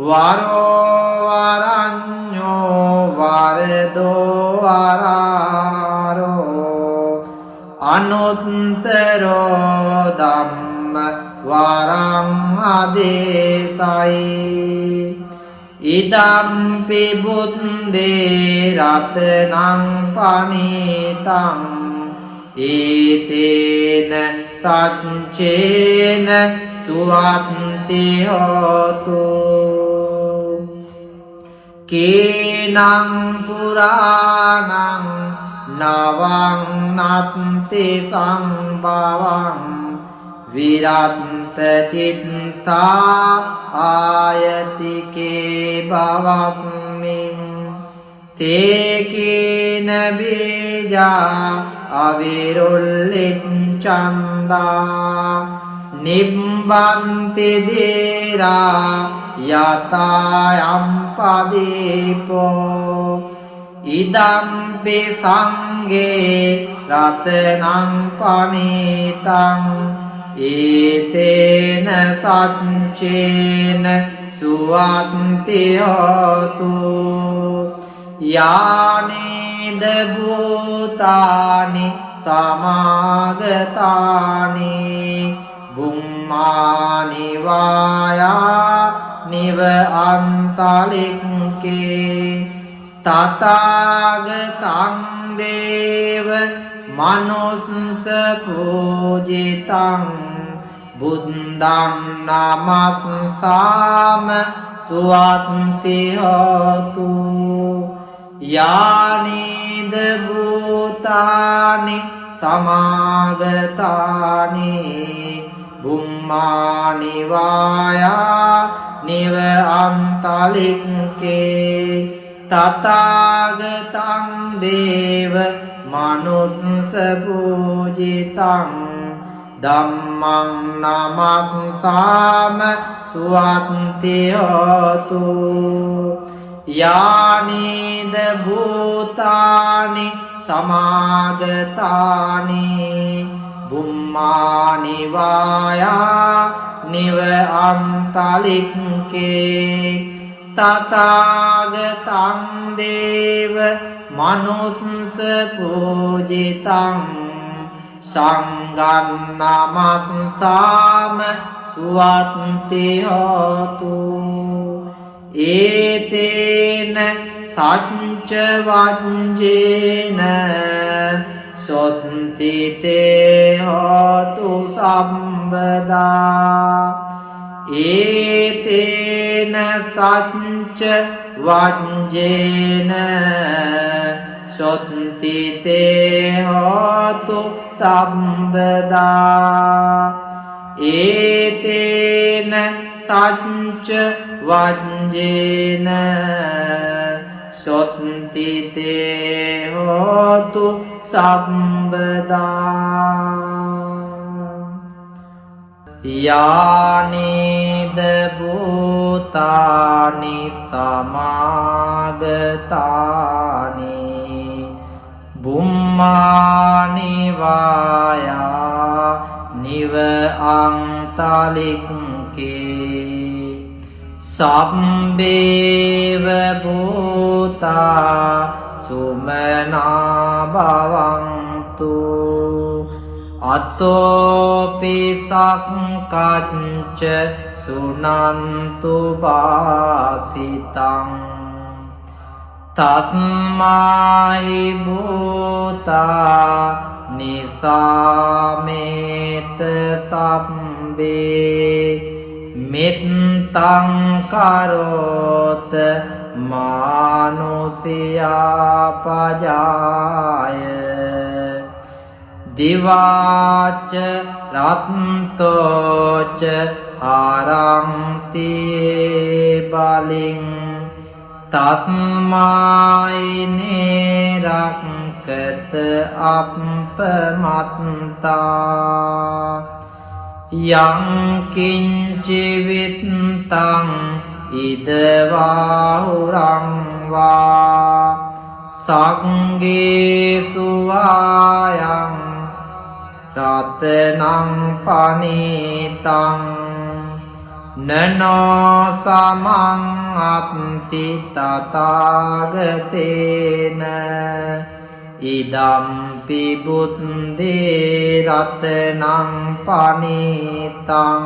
වරෝ වරඤ්ඤෝ වරදෝ වරාරෝ අනුත්තරෝ ධම්ම වරං ආදේසයි ඉදම්පි බුද්දේ රතනං පනිතං ඒතේන සච්චේන සුවත්ති හෝතු කේනං පුරාණං නවං නත්ති සම්භවං විරත්ත චිත්තා ආයතිකේ භවස්මින් තේකේන බීජා අවිරුල්ලිච්ඡන්දා නිබ්බන්ති දේරා යතායම් පදීපෝ ඉදම්පි සංගේ රතනං පනිතං ඒතේන සච්චේන සුවත්ති හෝතු යානේද භූතානි සමාගතානි බුම්මානි වායා නිව අන්තලික්කේ තථාගතං දේව මනුස්ස පූජිතං බුද්ධං නමස්සාම සුවත්ති හෝතු යානිද භූතානි සමාගතානි බුම්මානි වායා නිව අන්තලික්කේ තථාගතං දේව මනුස්ස පූජිතං ධම්මං නමස්සාම සුවත්ති හෝතු යානිද භූතානි සමාගතානි බුම්මානි වායා නිව අන්තලික්කේ තථාගතං දේව මනුස්ස පූජිතං සංඝං නමස්සාම සුවත්ති හෝතු ඒතේන සච්ච වජ්ජේන සොත්ති තේ හෝතු සම්බදා ඒතේන සච්ච වජ්ජේන සොත්ති තේ හෝතු සම්බදා ඒතේන සච්ච වජ්ජේන සොත්ති තේ හෝතු සම්බදා යානිද භූතානි සමාගතානි බුම්මානි වායා නිව අන්තලික්කේ සම්බේව භූතා සුමනා භවන්තු අතෝපි සක්කච්ච සුනන්තු භාසිතං තස්මාහි භූතා නිසාමේත සබ්බේ මිත්තං කරෝත මානුසියා පජාය දිවාච රත්තෝච ආරංති බලින් තස්මායිනේ රක්කත අප්පමත්තා යං කිංචි විත්තං ඉදවාහුරං වා සංගේසු වායං රතනං පනිතං නනෝ සමං අත්ති තථාගතේන ඉදම්පි බුද්දේ රතනං පනිතං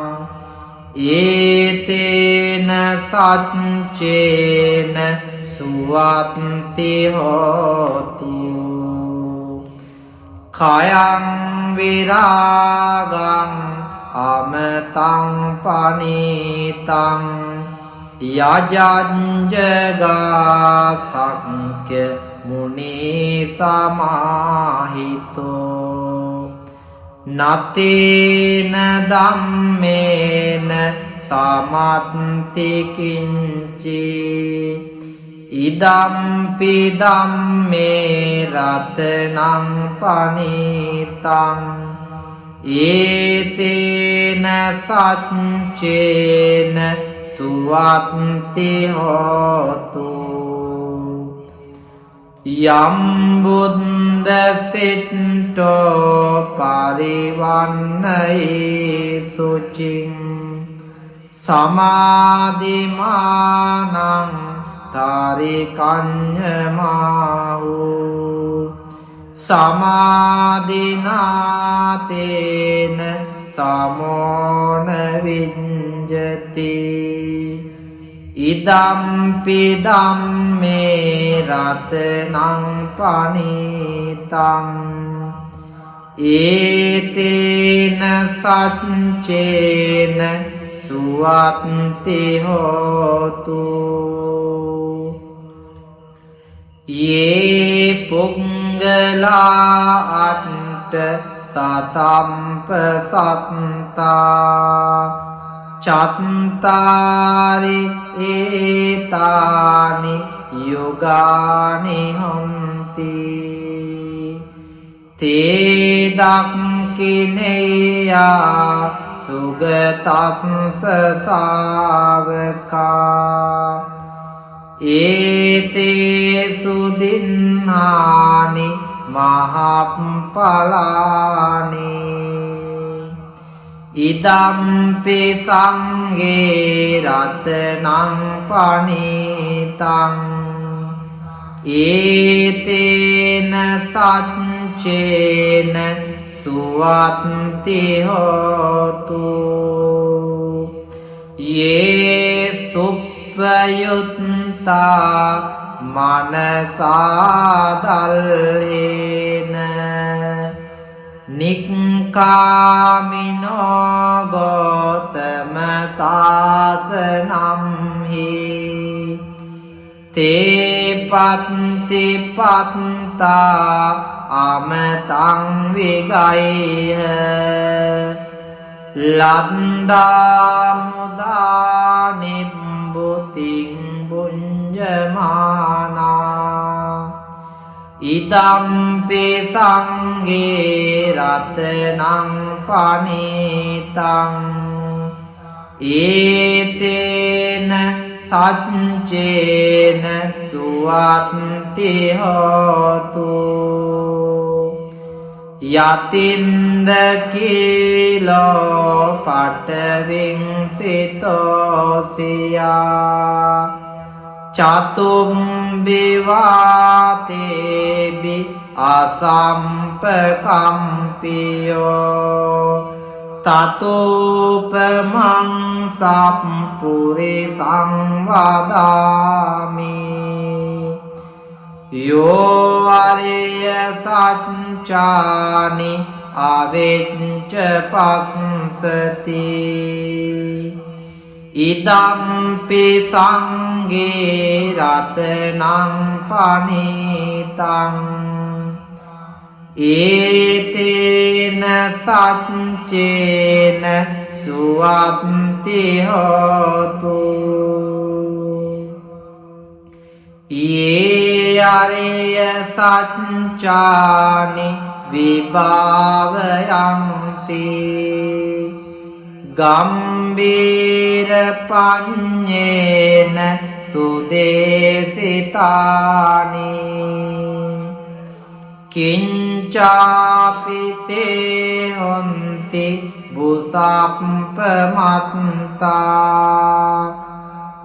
ඒතේන සච්චේන සුවත්ති හෝතු කයං විරාගං අමතං පනිතං යජංජගා සක්්‍ය මුනි සමාහිතෝ නතේන ධම්මේන සමත්ති කිංචි ඉදම්පි ධම්මේ රතනං පනිතං ඒතේන සච්චේන සුවත්ති හෝතු යම් බුද්ද සිට්ඨෝ පරිවන්නයි සුචින් සමාධිමානං තාරිකඤ්ඤමාහු සමාධිනාතේන සමෝන විඤ්ජති ඉදම්පි ධම්මේ රතනං පනිතං ඒතේන සච්චේන සුවත්ති හෝතු යේ පුංගලා අට්ඨ සතම්ප සත්තා චත්තාරි ඒතානි යුගානි හොන්ති තේ දක්ඛිනේයා සුගතස්ස සාවකා ඒතේසු දින්නානි මහප්පලානි ඉදම්පි සංඝේ රතනං පනිතං ඒතේන සච්චේන සුවත්ති හෝතු යේ සුප්පයුත්තා මනසාදල්හේන නික්ඛාමිනෝ ගෝතම සාසනම්හි තේ පත්ති පත්තා අමතං විගයිහ ලද්දා මුදා නිබ්බුතිං බුඤ්ජමානා ඉදම්පි සංඝේ රතනං පනිතං ඒතේන සච්චේන සුවත්ති හෝතු යතින්ද කීලෝ පඨවින් සිතෝසියා චතුම්බි වාතේබි අසම්පකම්පියෝ තතෝපමං සප්පුරිසං වදාමි යෝ අරිය සත්‍ය පංචානි අවෙච්ච පස්සති ඉදම්පි සංඝේ රතනං පනිතං ඒතේන සච්චේන සුවත්ති හෝතු යේ අරිය සච්චානි විභාවයන්ති ගම්බීර පඤ්ඤේන සුදේසිතානි කිංචාපිතේ හොන්ති බුසප්පමත්තා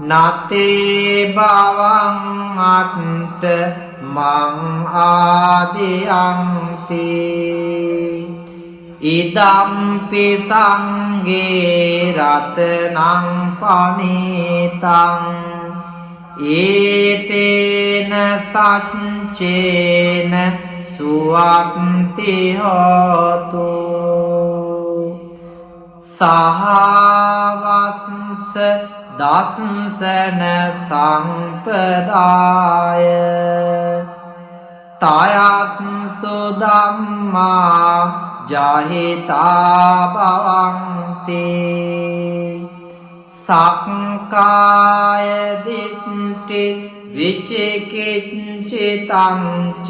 නතේ බවං අට්ට මං ආදියන්ති ඉදම්පි සංඝේ රතනං පනිතං ඒතේන සච්චේන සුවත්ති හෝතු සහවස්ස දස්සන සම්පදාය තයස්සු ධම්මා ජහිතා භවන්ති සක්කාය දිට්ඨි විචිකිච්ඡිතං ච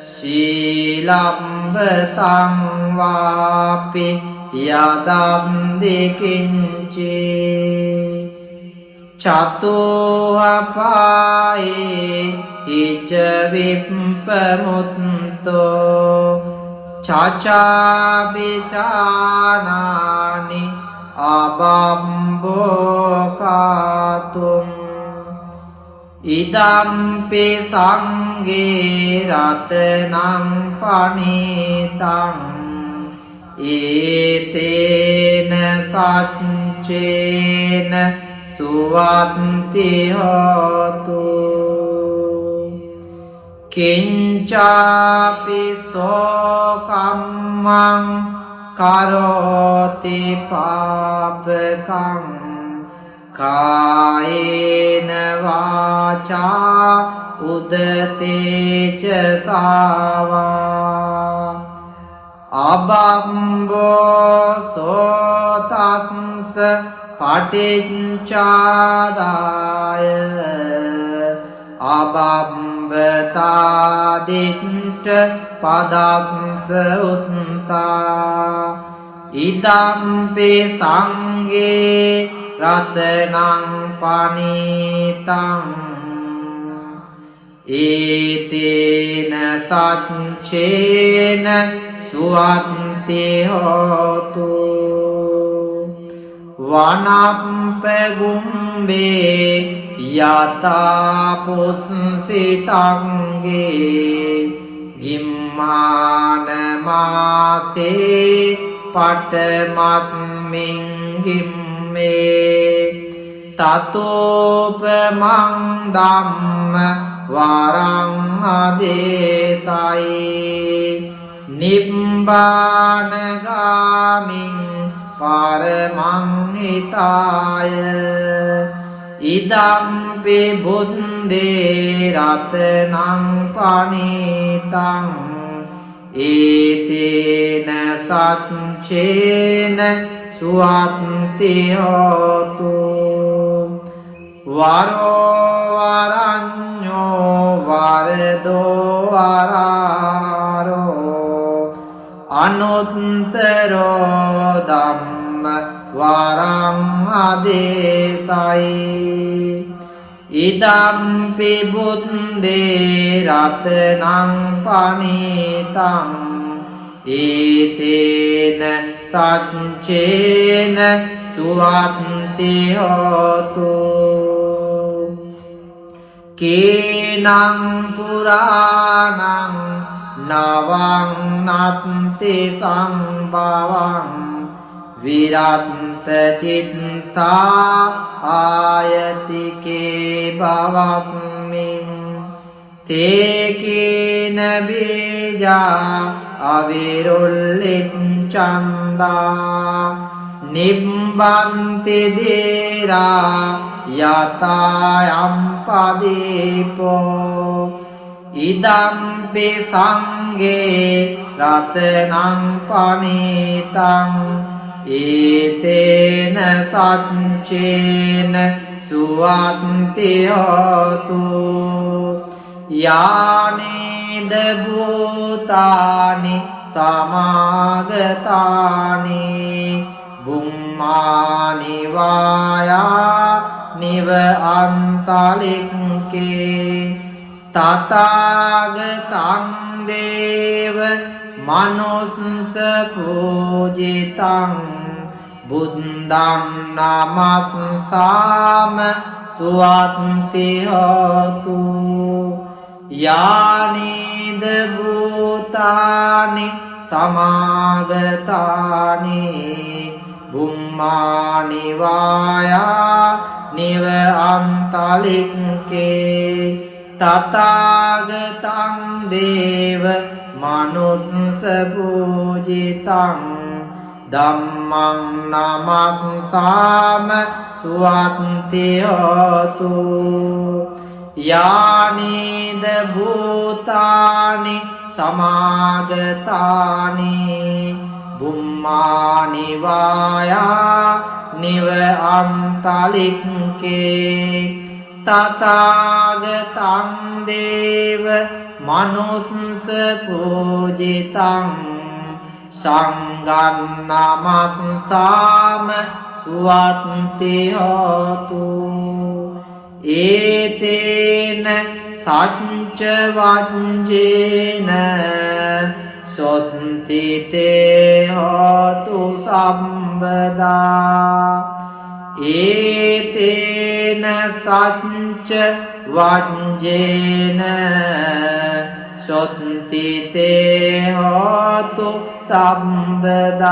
සීලම්බතං වාපි යදන්ති කිංචේ චතුවපායේ හිච විප්පමුත්තෝ චචාබිටානානි අබම්බෝකාතුම් ඉදම්පි සංඝේ රතනං පනිතං ඒතේන සච්චේන සුවත්ති හෝතු කිංචාපි සෝකම්මං කරෝති පාපකං කායේන වාචා උදතේච සාවා අබම්බෝ සෝතස්ස පටිච්චාදාය අබම්බතාදිට්ඨ පදස්ස උත්තා ඉදම්පි සංඝේ රතනං පනිතං ඒතේන සච්චේන සුවත්ති හෝතු වනප්පගුම්බේ යතා පුස්සිතංගේ ගිම්මාන මාසේ පටමස්මින් ගිම්මේ තතෝපමං ධම්ම වරං ආදේසයි නිබ්බානගාමින් පරමං හිතාය ඉදම්පි බුද්දේ රතනං පනිතං ඒතේන සච්චේන සුවත්ති හෝතු වරෝ වරඤ්ඤෝ වරදෝ වරාරෝ අනුත්තරෝ ධම්ම වරං ආදේසයි ඉදම්පි බුද්දේ රතනං පනිතං ඒතේන සච්චේන සුවත්ති හෝතු කේනං පුරාණං නවං නත්ති සම්භවං විරත්ත චිත්තා ආයතිකේ භවස්මින් තේකීන බීජා අවිරුල්ලිච්ඡන්දා නිබ්බන්ති දීරා යතායම් පදීපෝ ඉදම්පි සංගේ රතනං පනීතං ඒතේන සච්චේන සුවත්ති හෝතු යානේද භූතානි සමාගතානි බුම්මානි වායා නිව අන්තලික්කේ තථාගතං දේව මනුස්ස පූජිතං බුද්ධං නමස්සාම සුවත්ති හෝතු යානේද භූතානි සමාගතානි බුම්මානි වායා නිව අන්තලික්කේ තථාගතං දේව මනුස්ස පූජිතං ධම්මං නමස්සාම සුවත්ති හෝතු යානේද භූතානි සමාගතානි බුම්මානි වායා නිව අන්තලික්කේ තථාගතං දේව මනුස්ස පූජිතං සංඝං නමස්සාම සුවත්ති හෝතු ඒතේන සච්ච වංජේන සොත්ති තේ හෝතු සම්බදා ඒතේන සච්ච වංජේන සොත්ති තේ හෝතු සම්බදා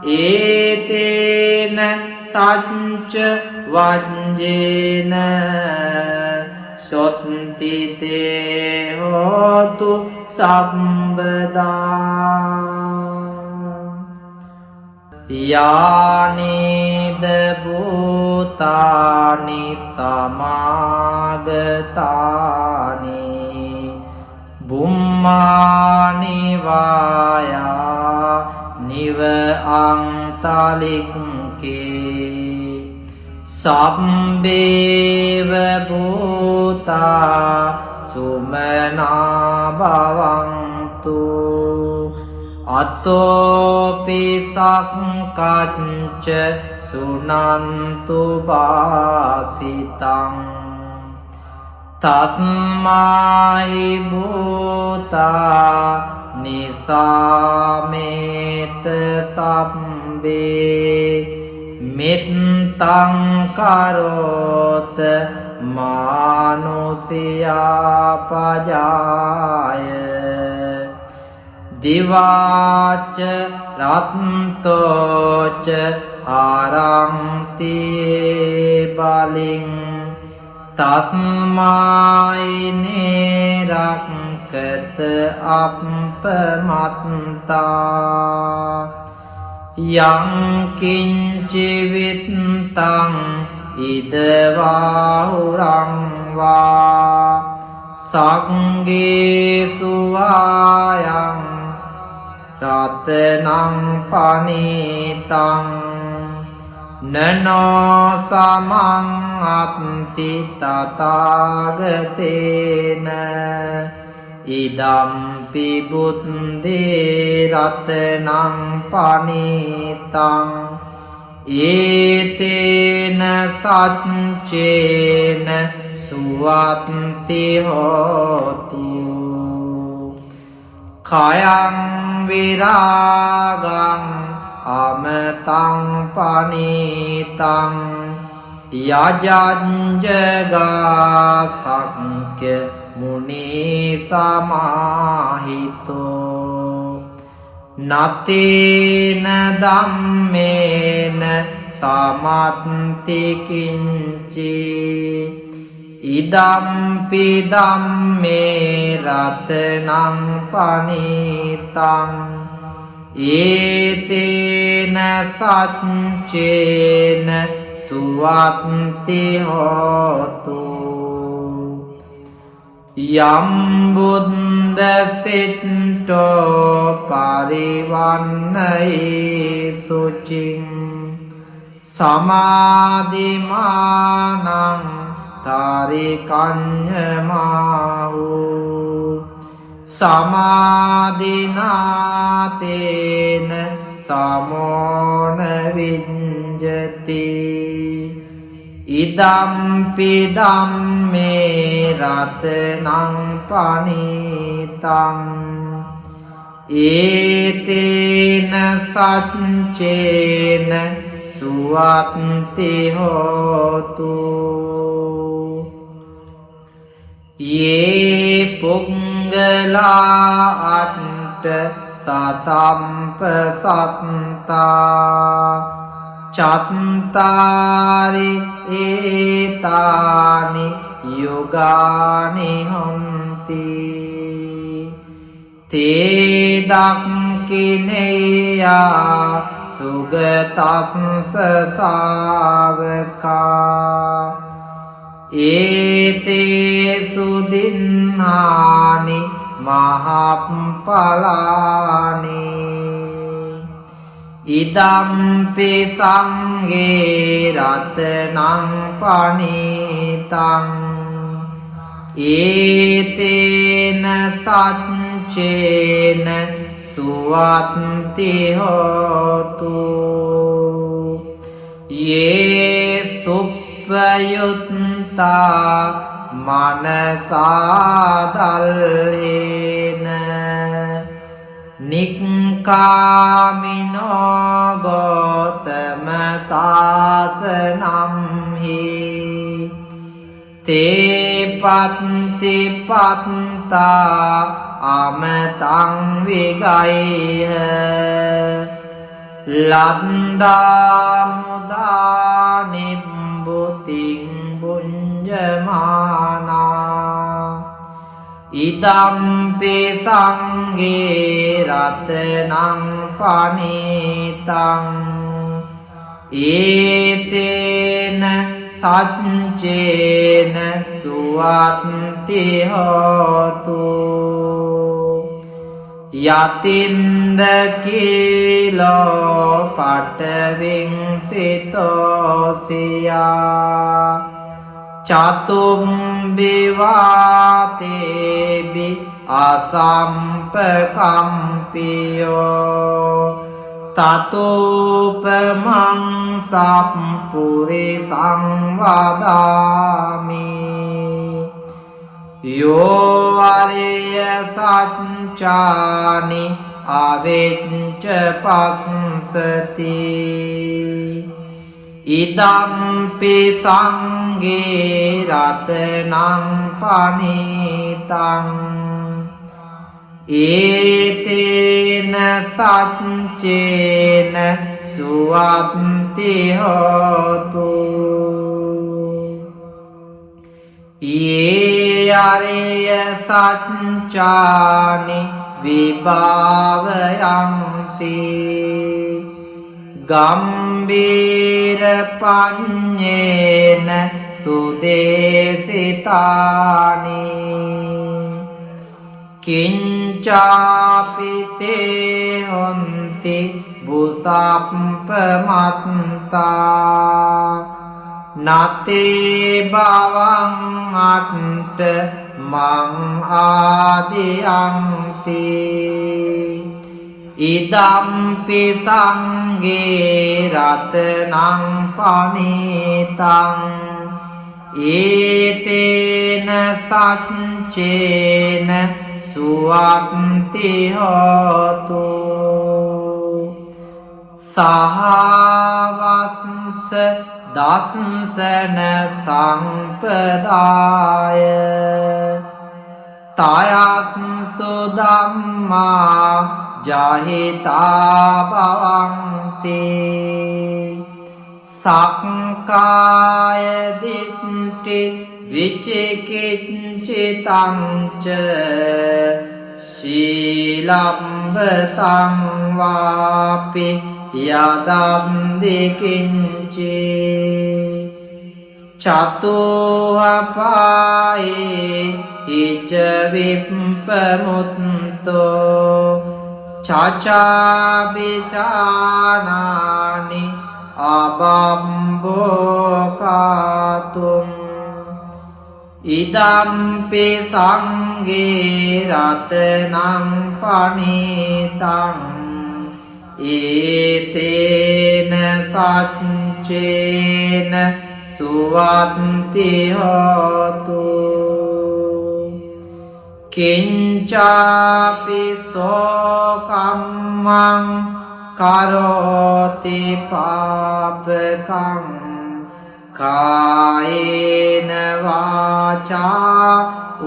ඒතේන සච්ච වංජේන සොත්ති තේ හෝතු සම්බදා යානේද භූතානි සමාගතානි බුම්මානි වායා නිව අන්තලික්කේ සබ්බේව භූතා සුමනා භවන්තු අතෝපි සක්කච්ච සුනන්තු වාසිතං තස්මාහි භූතා නිසාමේත සම්බේ මිත්තං කරෝත මානුසියා පජාය දිවාච රත්තෝච ආරංතියේ බලින් තස්මායිනේ රක්කත අප්පමත්තා යං කිංචිවිත්තං ඉදවාහුරං වා සංගේසු වායං රතනං පනීතං නනෝ සමං අත්ති තථාගතේන ඉදම්පි බුද්දේ රතනං පනීතං ඒතේන සච්චේන සුවත්ති හෝතු කයං විරාගං අමතං පනීතං යජංජගා සක්ඛ්‍ය මුනි සමාහිතෝ නතේන ධම්මේන සමත්ති කිංචි ඉදම්පි ධම්මේ රතනං පනිතං ඒතේන සච්චේන සුවත්ති හෝතු යම් බුද්ද සිට්ඨෝ පරිවන්නයේ සුචින් සමාධිමානං තාරිකඤ්ඤමාහු සමාධිනාතේන සමෝන විඤ්ජති ඉදම්පි ධම්මේ රතනං පනිතං ඒතේන සච්චේන සුවත්ති හෝතු යේ පුංගලා අට්ඨ සතම්ප සත්තා චත්තාරි ඒතානි යුගානි හොන්ති තේ දක්ඛිනේයා සුගතස්ස සාවකා ඒතේසු දින්නානි මහප්පලානි ඉදම්පි සංඝේ රතනං පනිතං ඒතේන සච්චේන සුවත්ති හෝතු යේ සුප්පයුත්තා මනසාදල්හේන නික්ඛාමිනෝ ගෝතම සාසනම්හි තේ පත්ති පත්තා අමතං විගයිහ ලද්දා මුදා නිබ්බුතින් බුඤ්ජමානා ඉදම්පි සංඝේ රතනං පනිතං ඒතේන සච්චේන සුවත්ති හෝතු යතින්ද කීලෝ පඨවින් සිතෝසියා චතුම්බිවාතේබි අසම්පකම්පියෝ තතෝපමං සප්පුරිසං වදාමි යෝ අරිය සච්චානි අවෙච්ච පස්සති ඉදම්පි සංඝේ රතනං පනිතං ඒතේන සච්චේන සුවත්ති හෝතු යේ අරිය සච්චානි විභාවයන්ති ගම්බීර පඤ්ඤේන සුදේසිතානි කිංචාපිතේ හොන්ති බුසප්පමත්තා නතේ බවං අට්ඨ මං ආදියන්ති ඉදම්පි සංඝේ රතනං පනිතං ඒතේන සච්චේන සුවත්ති හෝතු සහවස්ස දස්සන සම්පදාය තයස්සු ධම්මා ජහිතා භවන්ති සක්කාය දිට්ඨි විචිකිච්ඡිතං ච සීලම්බතං වාපි යදන්ති කිංචේ චතුවපායේ ඉච විප්පමුත්තෝ චචාබිඨානානි අබම්බෝකාතුම් ඉදම්පි සංඝේ රතනං පනිතං ඒතේන සච්චේන සුවත්ති හෝතු කිංචාපි සෝකම්මං කරෝති පාපකං කායේන වාචා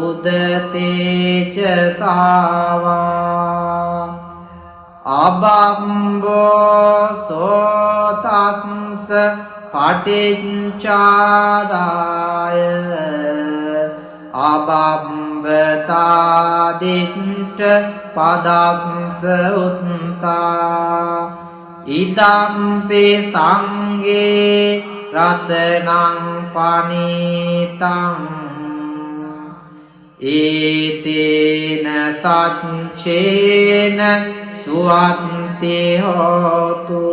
උදතේච සාවා අබම්බෝ සෝතස්ස පටිච්චාදාය අබම්බතාදිට්ඨ පදස්ස උත්තා ඉදම්පි සංඝේ රතනං පනිතං ඒතේන සච්චේන සුවත්ති හෝතු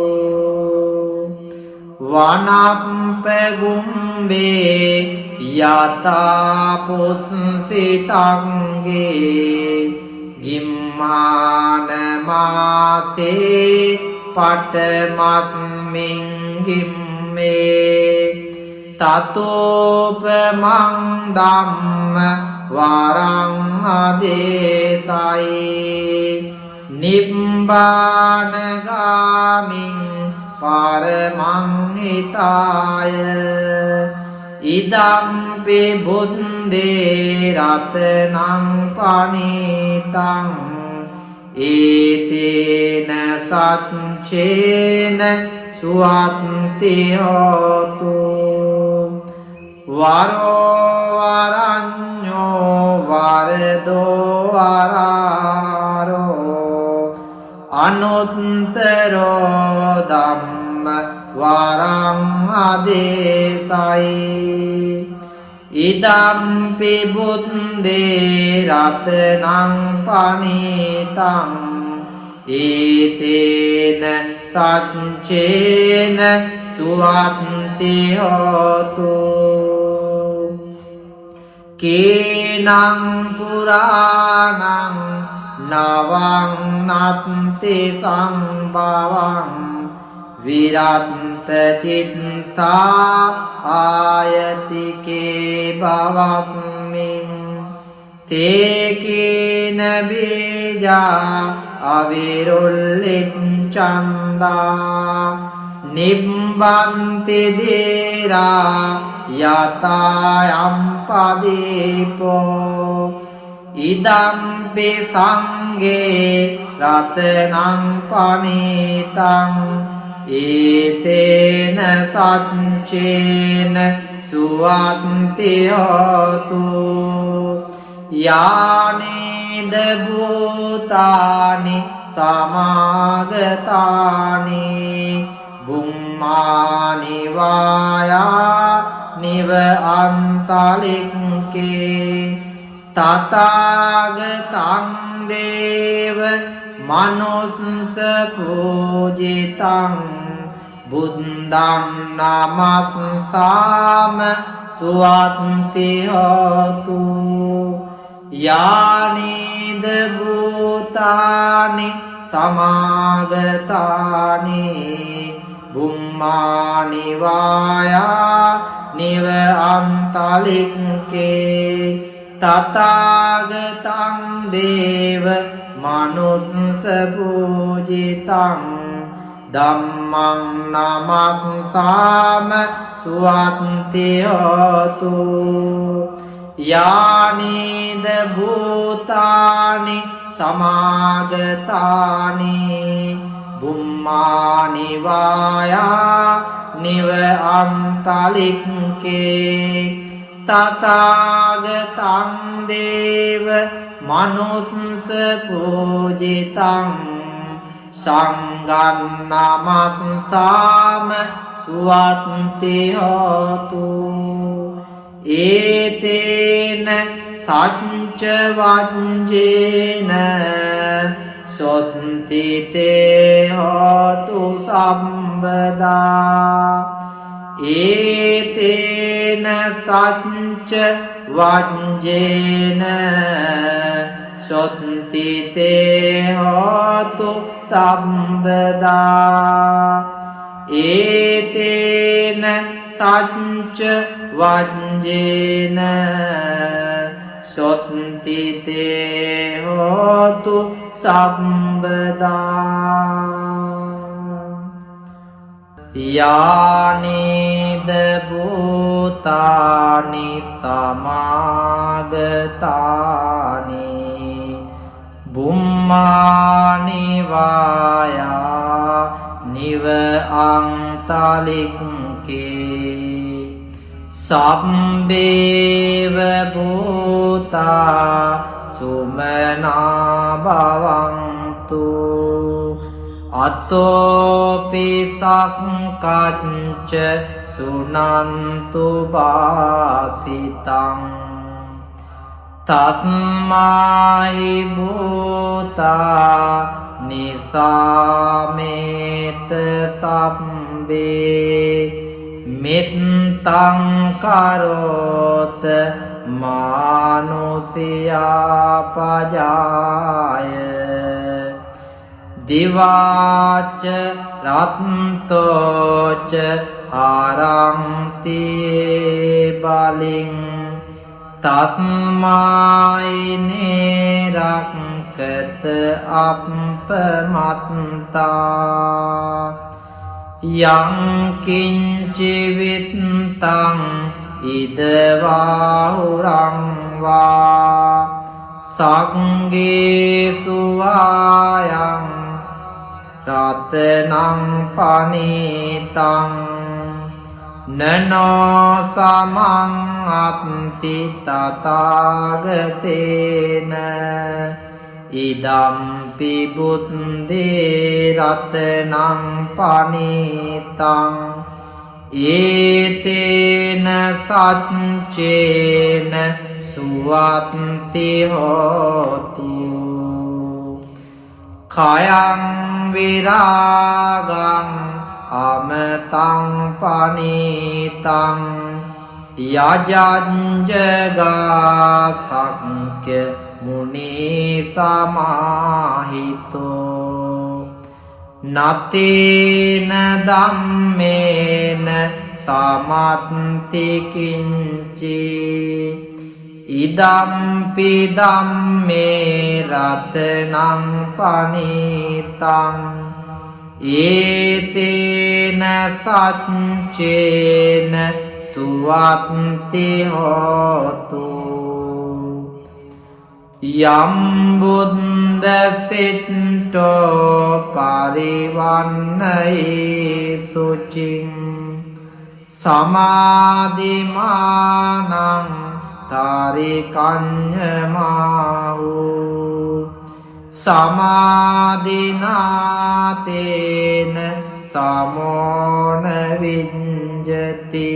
වනප්පගුම්බේ යතා පුස්සිතංගේ ගිම්මාන මාසේ පටමස්මින් ගිම්මේ තතෝපමං ධම්ම වරං අදේසයි නිබ්බානගාමින් පරමං හිතාය ඉදම්පි බුද්දේ රතනං පනිතං ඒතේන සච්චේන සුවත්ති හෝතු වරෝ වරඤ්ඤෝ වරදෝ වරාරෝ අනුත්තරෝ ධම්ම වරං අදේසයි ඉදම්පි බුද්දේ රතනං පනිතං ඒතේන සච්චේන සුවත්ති හෝතු කේනං පුරාණං නවං නත්ති සම්භවං විරත්ත චිත්තා ආයතිකේ භවස්මින් තේකේන බීජා අවිරුල්ලිච්ඡන්දා නිබ්බන්ති දේරා යතායම් පදීපෝ ඉදම්පි සංඝේ රතනං පනිතං ඒතේන සච්චේන සුවත්ති හෝතු යානේද භූතානි සමාගතානි බුම්මානි වායා නිව අන්තලික්කේ තථාගතං දේව මනුස්ස පූජිතං බුද්ධං නමස්සාම සුවත්ති හෝතු යානිද භූතානි සමාගතානි බුම්මානි වායා නිව අන්තලික්කේ තථාගතං දේව මනුස්ස පූජිතං ධම්මං නමස්සාම සුවත්ති හෝතු යානිද භූතානි සමාගතානි බුම්මානි වායා නිව අන්තලික්කේ තථාගතං දේව මනුස්ස පූජිතං සංඝං නමස්සාම සුවත්ති හෝතු ඒතේන සච්ච වංජේන සොත්ති තේ හෝතු සම්බදා ඒතේන සච්ච වංජේන සොත්ති තේ හෝතු සම්බදා ඒතේන සච්ච වංජේන සොත්ති තේ හෝතු සම්බදා යානිද භූතානි සමාගතානි බුම්මානි වායා නිව අන්තලික්කේ සම්බේව භූතා සුමනා භවන්තු අතෝපි සක්කච්ච සුනන්තු භාසිතං තස්මාහි භූතා නිසාමේත සම්බේ මිත්තං කරෝත මානුසියා පජාය දිවාච රත්තෝච ආරංති බලින් තස්මායි නේරක්කත අප්පමත්තා යං කිංචි විත්තං ඉදවාහුරං වා සංගේසු වායං රතනං පනීතං නනෝ සමං අත්ති තථාගතේන ඉදම්පි බුද්දේ රතනං පනීතං ඒතේන සච්චේන සුවත්ති හෝතු කයං විරාගං අමතං පනීතං යජංජගා සක්ඛ්‍ය මුනි සමාහිතෝ නතේන ධම්මේන සමත්ති කිංචි ඉදම්පි ධම්මේ රතනං පනීතං ඒතේන සච්චේන සුවත්ති හෝතු යම් බුද්ද සිට්ඨෝ පරිවන්නයි සුචින් සමාධිමානං තාරිකඤ්ඤමාහු සමාධිනාතේන සමෝන විඤ්ජති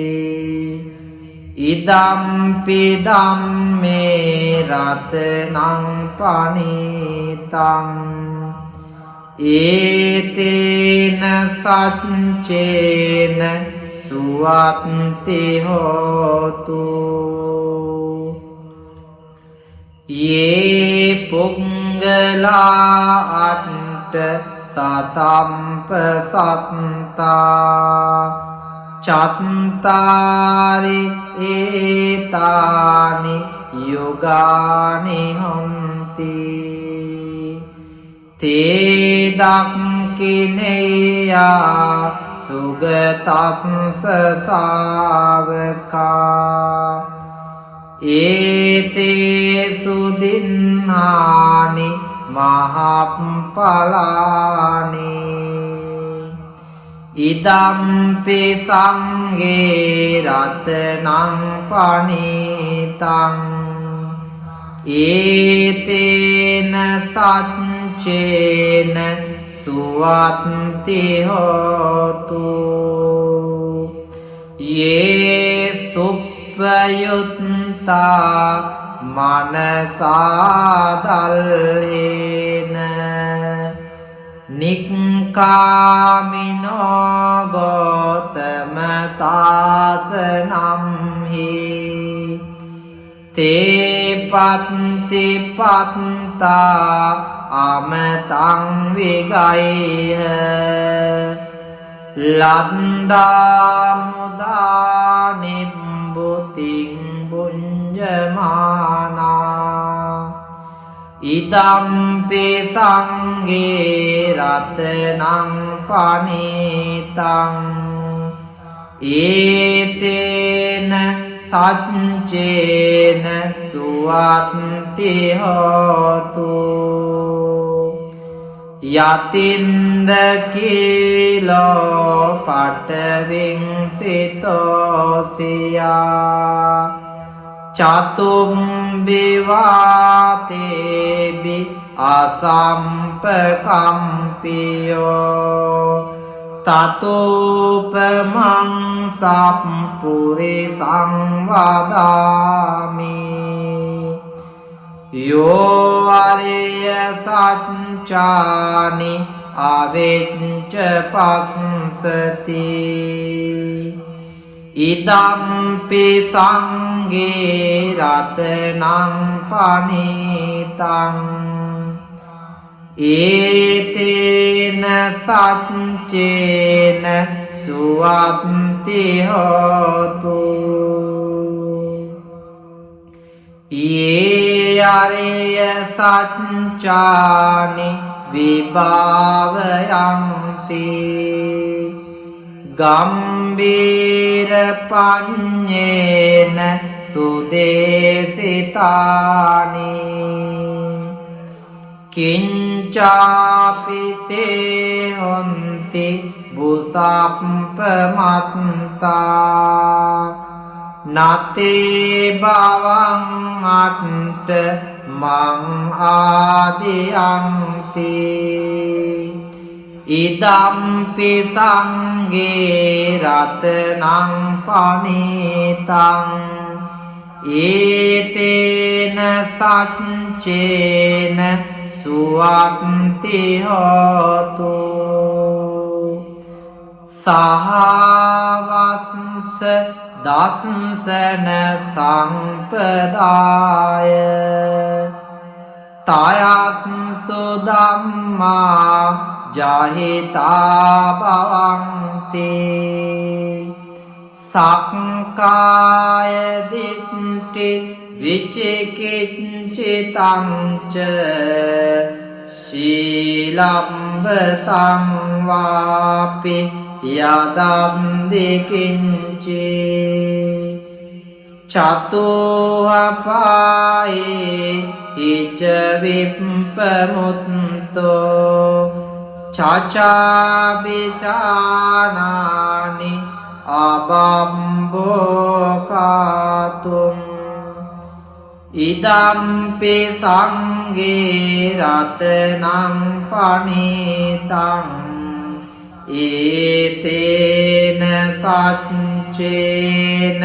ඉදම්පි ධම්මේ රතනං පනීතං ඒතේන සච්චේන සුවත්ති හෝතු යේ පුංගලා අට්ඨ සතම්ප සත්තා චත්තාරි ඒතානි යුගානි හොන්ති තේ දක්ඛිනේයා සුගතස්ස සාවකා ඒතේසු දින්නානි මහප්පලානි ඉදම්පි සංඝේ රතනං පනිතං ඒතේන සච්චේන සුවත්ති හෝතු යේ සුප්පයුත්තා මනසාදල්හේන නික්කාමිනෝ ගෝතම සාසනම්හි තේ පත්ති පත්තා අමතං විගයිහ ලද්දා මුදා නිබ්බුතින් බුඤ්ජමානා ඉදම්පි සංඝේ රතනං පනිතං ඒතේන සච්චේන සුවත්ති හෝතු යතින්ද කීලෝ පඨවින් සිතෝසියා චතුම්බි වාතේබි අසම්පකම්පියෝ තතෝපමං සප්පුරිසං වදාමි යෝ අරිය සච්චානි අවෙච්ච පස්සති ඉදම්පි සංඝේ රතනං පනිතං ඒතේන සච්චේන සුවත්ති හෝතු යේ අරිය සච්චානි විභාවයන්ති ගම්බීර පඤ්ඤේන සුදේසිතානි කිංචාපිතේ හොන්ති බුසප්පමත්තා නතේ බවං අට්ට මං ආදියන්ති ඉදම්පි සංඝේ රතනං පනිතං ඒතේන සච්චේන සුවත්ති හෝතු සහවස්ස දස්සන සම්පදාය තයස්සු ධම්මා ජහිතා භවන්ති සක්කාය දිට්ඨි විචිකිච්ඡිතං ච සීලම්බතං වාපි යදන්ති කිංචේ චතුවපායේ හිච විප්පමුත්තෝ චචාබිතානානි අබම්බෝකාතුම් ඉදම්පි සංඝේ රතනං පනිතං ඒතේන සච්චේන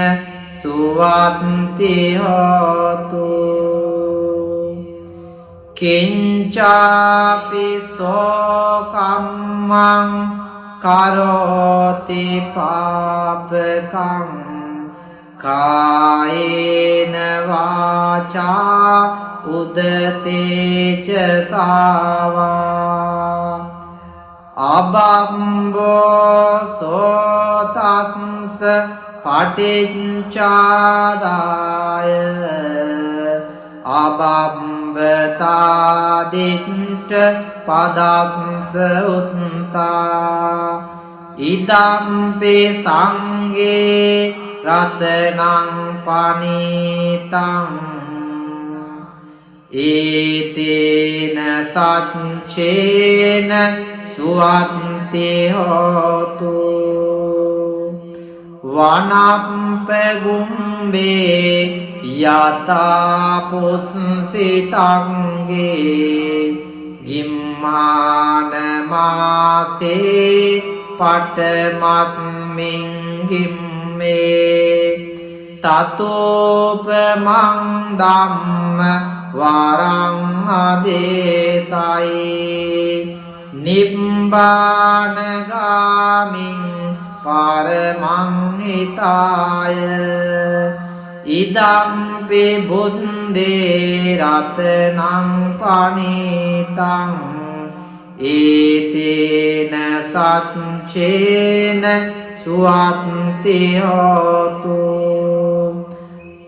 සුවත්ති හෝතු කිංචාපි සෝකම්මං කරෝති පාපකං කායේන වාචා උදතේච සාවා අබම්බෝ සෝතස්ස පටිච්චාදාය අබම්බතාදිට්ඨ පදස්ස උත්තා ඉදම්පි සංඝේ රතනං පනිතං ඒතේන සච්චේන සුවත්ති හෝතු වනප්පගුම්බේ යතා පුස්සිතංගේ ගිම්මාන මාසේ පටමස්මින් ගිම්මේ තතෝපමං ධම්ම වරං ආදේසයි නිබ්බානගාමින් පරමං හිතාය ඉදම්පි බුද්දේ රතනං පනිතං ඒතේන සච්චේන සුවත්ති හෝතු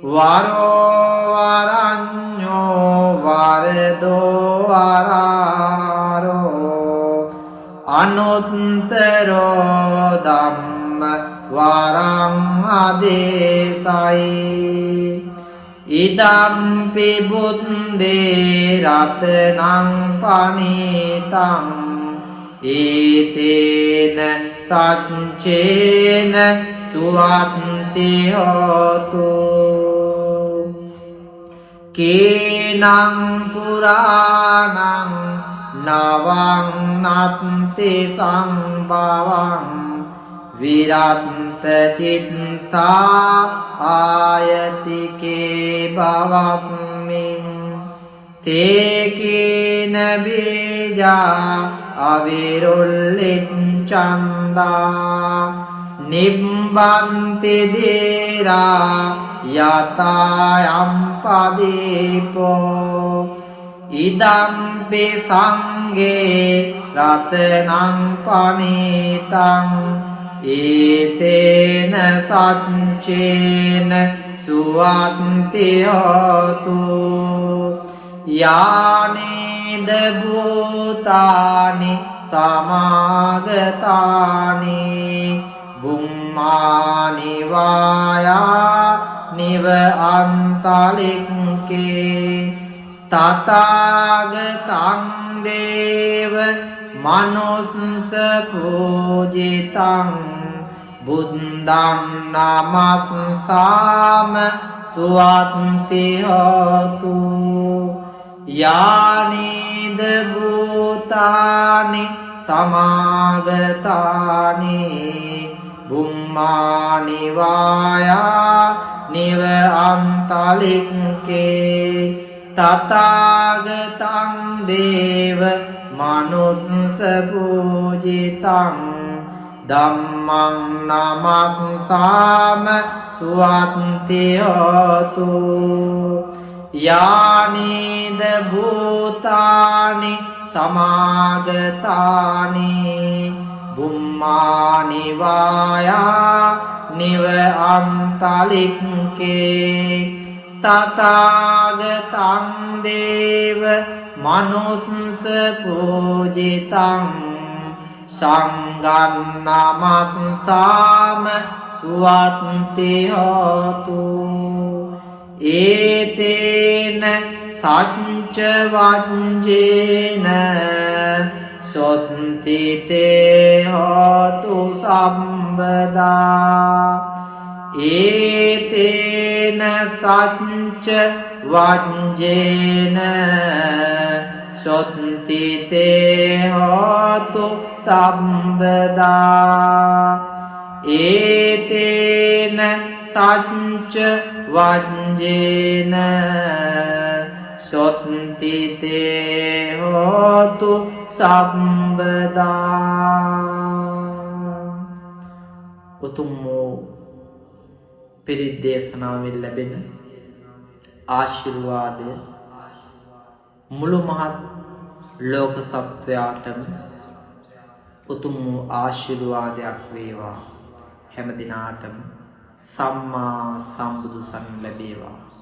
වරෝ වරඤ්ඤෝ වරදෝ වරාරෝ අනුත්තරෝ ධම්ම වරං ආදේසයි ඉදම්පි බුද්දේ රතනං පනිතං ඒතේන සච්චේන සුවත්ති හෝතු කේනං පුරාණං නවං නත්ති සම්භවං විරත්ත චිත්තා ආයතිකේ භවස්මින් තේකේන බීජා අවිරුල්ලිච්ඡන්දා නිබ්බන්ති දේරා යතායම් පදීපෝ ඉදම්පි සංගේ රතනං පනිතං ඒතේන සච්චේන සුවත්ති හෝතු යානේද භූතානි සමාගතානි බුම්මානි වායා නිව අන්තලික්කේ තථාගතං දේව මනුස්ස පූජිතං බුද්ධං නමස්සාම සුවත්ති හෝතු යානේද භූතානි සමාගතානි බුම්මානි වායා නිව අන්තලික්කේ තථාගතං දේව මනුස්ස පූජිතං ධම්මං නමස්සාම සුවත්ති හෝතු යානේද භූතානි සමාගතානි බුම්මානි වායා නිව අන්තලික්කේ තථාගතං දේව මනුස්ස පූජිතං සංඝං නමස්සාම සුවත්ති හෝතු ඒතේන සච්ච වංජේන සොත්ති තේ හෝතු සම්බදා ඒතේන සච්ච වංජේන සොත්ති තේ හෝතු සම්බදා ඒතේන සච්ච වංජේන සොත්ති තේ හෝතු සම්බදා උතුම් වූ පිරිත් දේශනාවෙන් ලැබෙන ආශිර්වාදය මුළු මහත් ලෝක සත්වයාටම උතුම් වූ ආශිර්වාදයක් වේවා. හැම දිනාටම සම්මා සම්බුදු සරණ ලැබේවා.